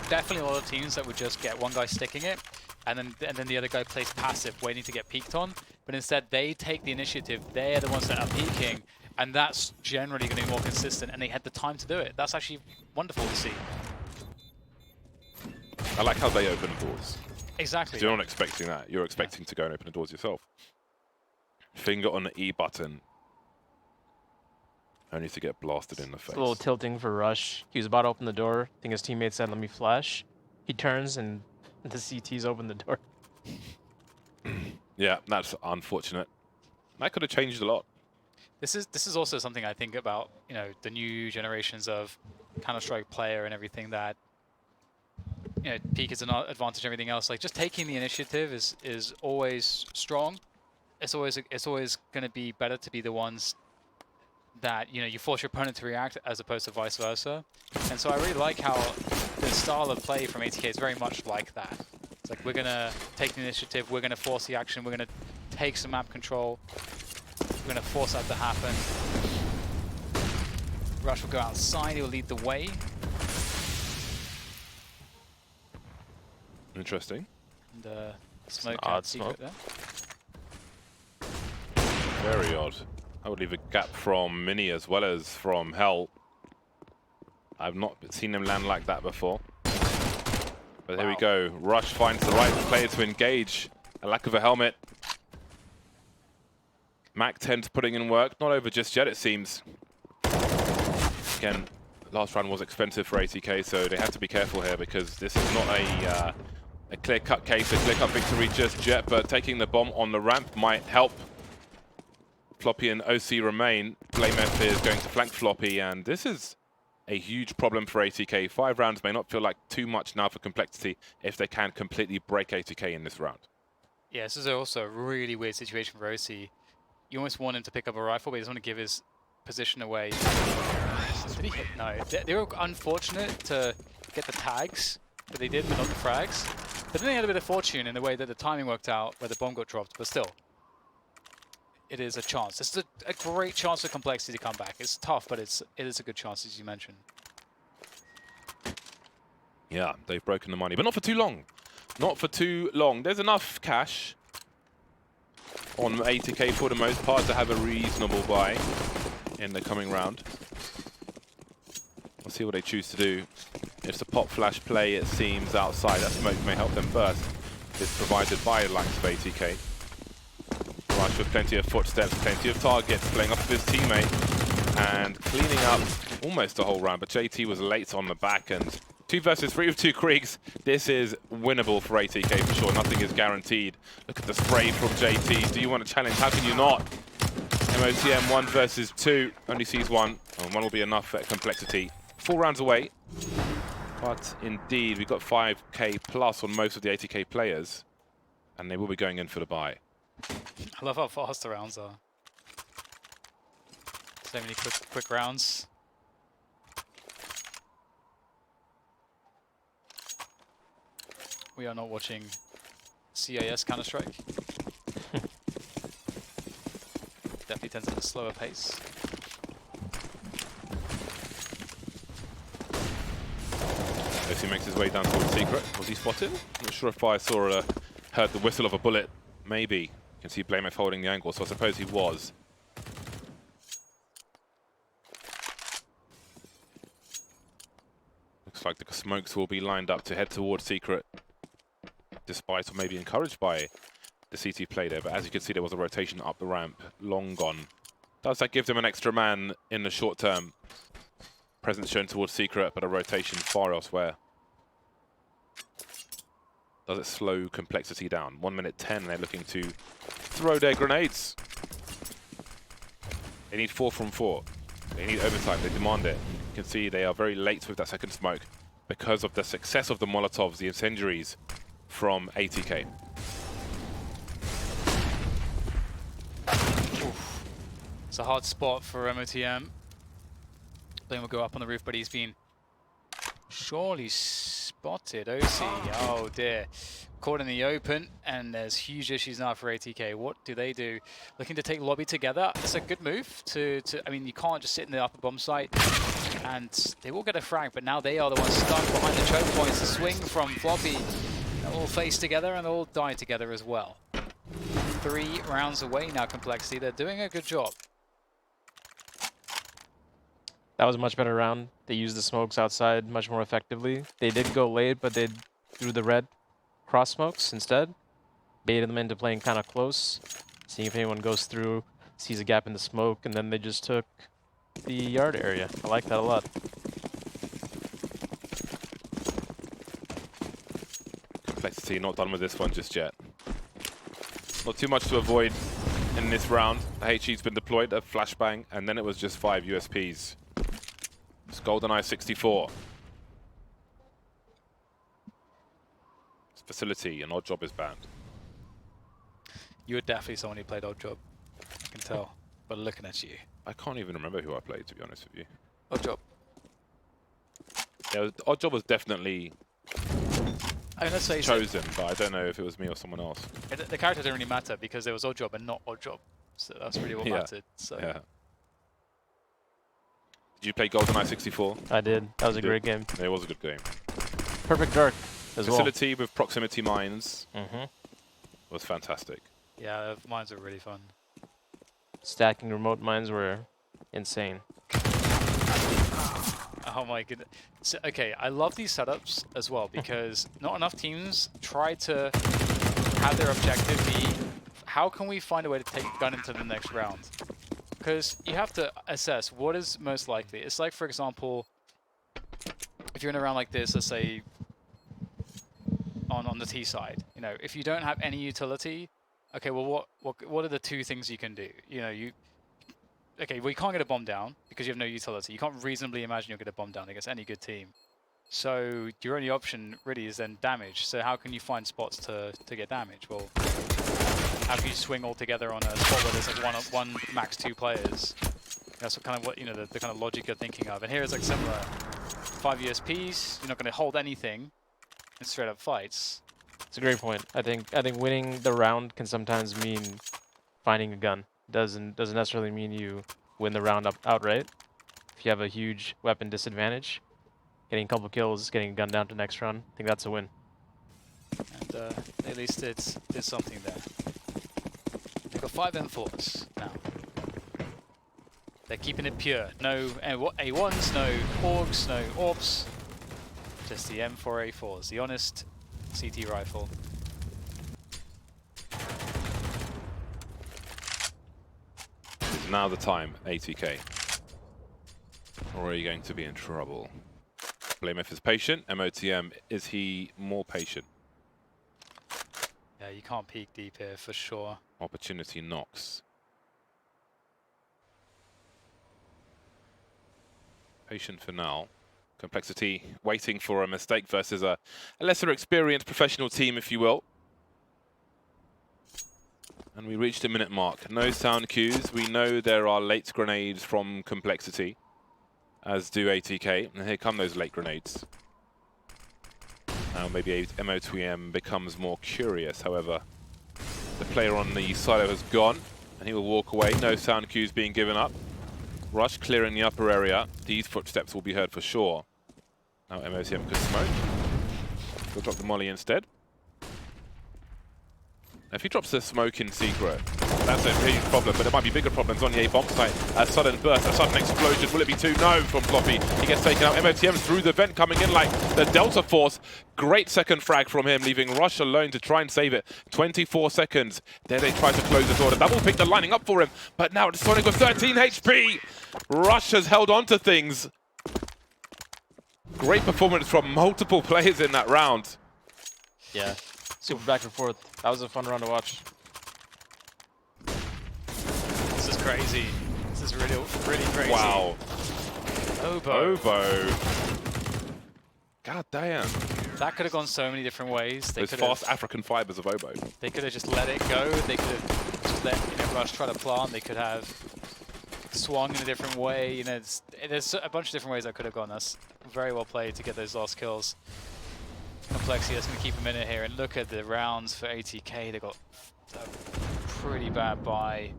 definitely a lot of teams that would just get one guy sticking it, and then the other guy plays passive, waiting to get peeked on. But instead, they take the initiative. They're the ones that are peeking, and that's generally going to be more consistent. And they had the time to do it. That's actually wonderful to see. I like how they open doors. Exactly. You're not expecting that. You're expecting to go and open the doors yourself. Finger on the E button. Only to get blasted in the face. A little tilting for Rush. He was about to open the door. I think his teammate said, "Let me flash." He turns and the CT's open the door. Yeah, that's unfortunate. That could have changed a lot. This is also something I think about, you know, the new generations of Counter-Strike player and everything that, you know, peak is an advantage and everything else. Like, just taking the initiative is always strong. It's always going to be better to be the ones that, you know, you force your opponent to react as opposed to vice versa. And so I really like how the style of play from ATK is very much like that. It's like, we're going to take the initiative, we're going to force the action, we're going to take some map control, we're going to force that to happen. Rush will go outside, he'll lead the way. Interesting. And smoke odd out secret smoke. there. Very odd. I would leave a gap from Mini as well as from Hell. I've not seen them land like that before. But here we go. Rush finds the right player to engage. A lack of a helmet. Mac 10's putting in work. Not over just yet, it seems. Again, last round was expensive for ATK, so they have to be careful here because this is not a clear-cut case, a clear-cut victory just yet, but taking the bomb on the ramp might help. Floppy and OC remain. BlameF is going to flank Floppy, and this is a huge problem for ATK. 5 rounds may not feel like too much now for complexity if they can completely break ATK in this round. Yeah, this is also a really weird situation for OC. You almost want him to pick up a rifle, but he doesn't want to give his position away. Did he hit? No. They were unfortunate to get the tags that they did, but not the frags. But then they had a bit of fortune in the way that the timing worked out, where the bomb got dropped, but still. It is a chance. This is a great chance for complexity to come back. It's tough, but it is a good chance, as you mentioned. Yeah, they've broken the money, but not for too long. Not for too long. There's enough cash on ATK for the most part to have a reasonable buy in the coming round. We'll see what they choose to do. It's a pop flash play, it seems, outside. That smoke may help them first. It's provided by the likes of ATK. Rush with plenty of footsteps, plenty of targets, playing off of his teammate and cleaning up almost the whole round. But JT was late on the back, and 2 versus 3 with 2 Kriegs. This is winnable for ATK for sure. Nothing is guaranteed. Look at the spray from JT. Do you want to challenge? How can you not? MOTM 1 versus 2. Only sees 1. And 1 will be enough at complexity. 4 rounds away. But indeed, we've got 5k plus on most of the ATK players. And they will be going in for the buy. I love how fast the rounds are. So many quick rounds. We are not watching CIS Counter-Strike. Definitely tends at a slower pace. As he makes his way down towards Secret. Was he spotted? Not sure if I saw or heard the whistle of a bullet. Maybe. You can see BlameF holding the angle, so I suppose he was. Looks like the smokes will be lined up to head towards Secret. Despite, or maybe encouraged by, the CT play there. But as you can see, there was a rotation up the ramp. Long gone. Does that give them an extra man in the short term? Presence shown towards Secret, but a rotation far elsewhere. Does it slow complexity down? 1 minute 10, they're looking to throw their grenades. They need 4 from 4. They need overtime, they demand it. You can see they are very late with that second smoke because of the success of the Molotovs, the incendiaries from ATK. Oof. It's a hard spot for MOTM. Blame will go up on the roof, but he's been Surely spotted OC. Oh dear. Caught in the open, and there's huge issues now for ATK. What do they do? Looking to take lobby together. It's a good move to I mean, you can't just sit in the upper bomb site, and they will get a frag, but now they are the ones stuck behind the choke points. The swing from Floppy. They'll all face together, and they'll all die together as well. 3 rounds away now, Complexity. They're doing a good job. That was a much better round. They used the smokes outside much more effectively. They did go late, but they threw the red cross smokes instead. Baited them into playing kind of close, seeing if anyone goes through, sees a gap in the smoke, and then they just took the yard area. I like that a lot. Complexity not done with this one just yet. Not too much to avoid in this round. The HE's been deployed, a flashbang, and then it was just 5 USPs. It's GoldenEye 64. It's Facility, an odd job is banned. You were definitely someone who played Odd Job. I can tell. But looking at you. I can't even remember who I played, to be honest with you. Odd Job. Yeah, Odd Job was definitely I mean, let's face chosen, but I don't know if it was me or someone else. the character didn't really matter because there was Odd Job and not Odd Job. So that's really what mattered. So. Yeah. Did you play GoldenEye 64? I did. That was a great game. It was a good game. Perfect dark as well. Facility with proximity mines was fantastic. Yeah, mines are really fun. Stacking remote mines were insane. Oh my goodness. So, okay, I love these setups as well because not enough teams try to have their objective be, how can we find a way to take gun into the next round? Because you have to assess what is most likely. It's like, for example, if you're in a round like this, let's say on the T side, you know, if you don't have any utility, okay, well, what are the 2 things you can do? You know, okay, well, you can't get a bomb down because you have no utility. You can't reasonably imagine you'll get a bomb down against any good team. So your only option really is then damage. So how can you find spots to get damage? Well, how can you swing all together on a spot where there's like one max 2 players? That's kind of what, you know, the kind of logic you're thinking of. And here it's like similar. 5 USPs, you're not going to hold anything in straight up fights. It's a great point. I think winning the round can sometimes mean finding a gun. Doesn't necessarily mean you win the round outright. If you have a huge weapon disadvantage, getting a couple kills, getting a gun down to next round, I think that's a win. And at least did something there. They've got 5 M4s now. They're keeping it pure. No A1s, no AUGs, no AWPs. Just the M4A4s, the honest CT rifle. Now the time, ATK. Or are you going to be in trouble? Blamef is patient. MOTM, is he more patient? Yeah, you can't peek deep here for sure. Opportunity knocks. Patient for now. Complexity waiting for a mistake versus a lesser experienced professional team, if you will. And we reached the minute mark. No sound cues. We know there are late grenades from Complexity, as do ATK. And here come those late grenades. Now maybe MOTM becomes more curious. However, the player on the silo has gone, and he will walk away. No sound cues being given up. Rush clearing the upper area. These footsteps will be heard for sure. Now MOTM could smoke. He'll drop the molly instead. If he drops the smoke in secret, that's a huge problem, but there might be bigger problems on the A bomb site. A sudden burst, a sudden explosion. Will it be 2? No from Floppy. He gets taken out. MOTM through the vent, coming in like the Delta Force. Great second frag from him, leaving Rush alone to try and save it. 24 seconds. There they try to close the door. The double pick, they're lining up for him, but now it's Sonic with 13 HP. Rush has held on to things. Great performance from multiple players in that round. Yeah. Super back and forth. That was a fun round to watch. This is crazy. This is really crazy. Wow. Oboe. God damn. That could have gone so many different ways. They Those fast African fibers of Oboe. They could have just let it go. They could have just let Rush try to plant. They could have swung in a different way. You know, there's a bunch of different ways that could have gone. That's very well played to get those last kills. Complexity is going to keep him in it here, and look at the rounds for ATK. They got a pretty bad buy.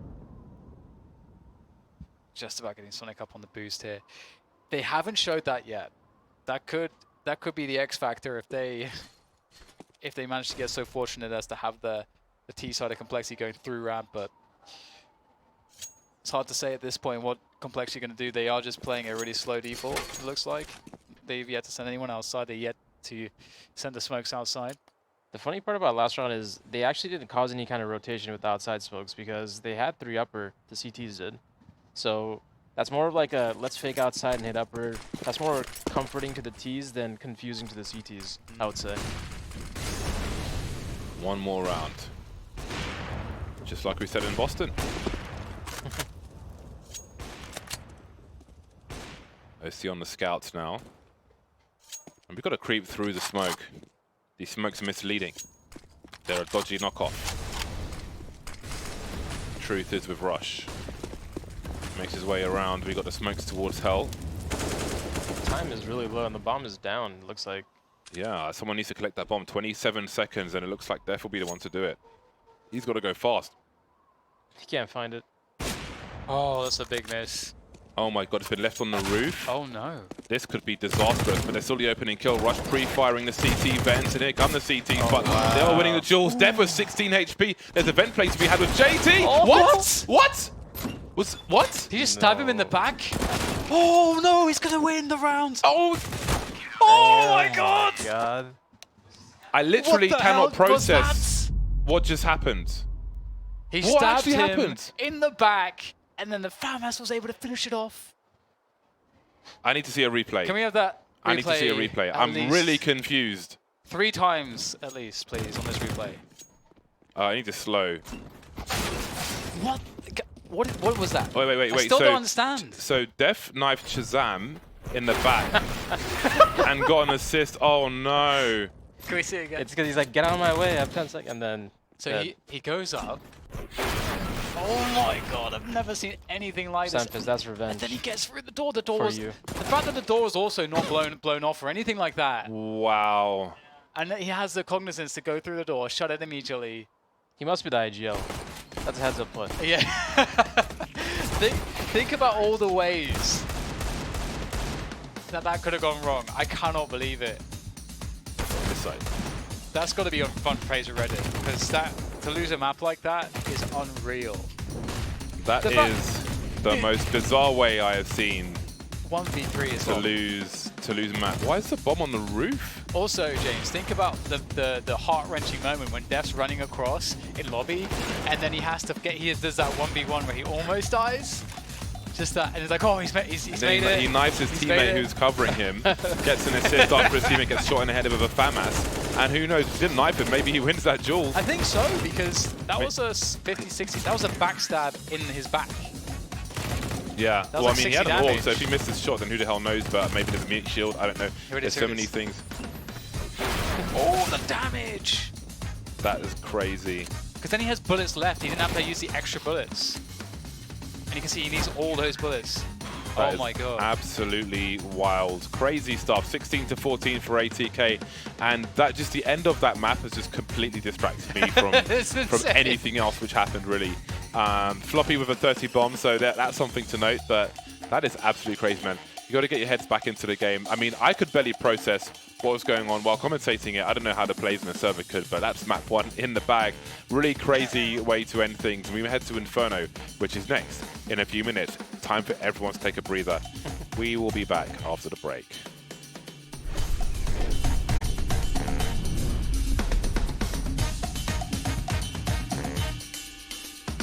Just about getting Sonic up on the boost here. They haven't showed that yet. That could be the X factor if they manage to get so fortunate as to have the T side of Complexity going through ramp, but it's hard to say at this point what Complexity are going to do. They are just playing a really slow default, it looks like. They've yet to send anyone outside. They're yet to send the smokes outside. The funny part about last round is they actually didn't cause any kind of rotation with the outside smokes because they had 3 upper, the CTs did. So that's more of like a let's fake outside and hit upper. That's more comforting to the Ts than confusing to the CTs, I would say. One more round. Just like we said in Boston. OC on the scouts now. And we've got to creep through the smoke. These smokes are misleading. They're a dodgy knockoff. Truth is with Rush. Makes his way around. We got the smokes towards Hell. Time is really low and the bomb is down, it looks like. Yeah, someone needs to collect that bomb. 27 seconds, and it looks like Def will be the one to do it. He's got to go fast. He can't find it. Oh, that's a big miss. Oh my god, it's been left on the roof. Oh no. This could be disastrous, but they're still the opening kill. Rush pre-firing the CT vents, and here come the CTs, but they are winning the duels. Def was 16 HP. There's a vent play to be had with JT. Oh, what? What? What? Did you just stab him in the back? Oh no, he's gonna win the round. Oh my god! I literally cannot process what just happened. He What stabbed actually him happened? in the back, and then the FAMAS was able to finish it off. I need to see a replay. Can we have that replay? I need to see a replay. I'm really confused. 3 times at least, please, on this replay. I need to slow. What? What was that? Wait. I still don't understand. So Def knifed Shazam in the back and got an assist. Oh no. Can we see it again? It's because he's like, get out of my way, I have 10 seconds, and then... So he goes up. Oh my god, I've never seen anything like this. Samples, that's revenge. And then he gets through the door. The door was... you. The fact that the door was also not blown off or anything like that. Wow. And he has the cognizance to go through the door, shut it immediately. He must be the IGL. That's a heads up play. Yeah. think about all the ways that could have gone wrong. I cannot believe it. This side. That's got to be on front page of Reddit, because to lose a map like that is unreal. That is the most bizarre way I have seen 1v3 is to lose a map. Why is the bomb on the roof? Also, James, think about the heart-wrenching moment when Def's running across in lobby, and then he has to does that 1v1 where he almost dies. Just that, and it's like, oh, he's made it. He knifes his teammate who's covering him, gets an assist after his teammate gets shot in the head with a FAMAS. And who knows, if he didn't knife him, maybe he wins that duel. I think so, because that was a 50-60, that was a backstab in his back. Yeah, well, like I mean, he had a wall, damage. so if he missed his shot, then who the hell knows, but maybe there's a mute shield, I don't know. There's so many things. Oh, the damage! That is crazy. Because then he has bullets left, he didn't have to use the extra bullets. And you can see he needs all those bullets. That oh my god. Absolutely wild. Crazy stuff. 16-14 for ATK. And that just the end of that map has just completely distracted me from anything else which happened, really. Floppy with a 30 bomb, so that's something to note, but that is absolutely crazy, man. You got to get your heads back into the game. I mean, I could barely process what was going on while commentating it. I don't know how the players in the server could, but that's map 1 in the bag. Really crazy way to end things. We head to Inferno, which is next in a few minutes. Time for everyone to take a breather. We will be back after the break.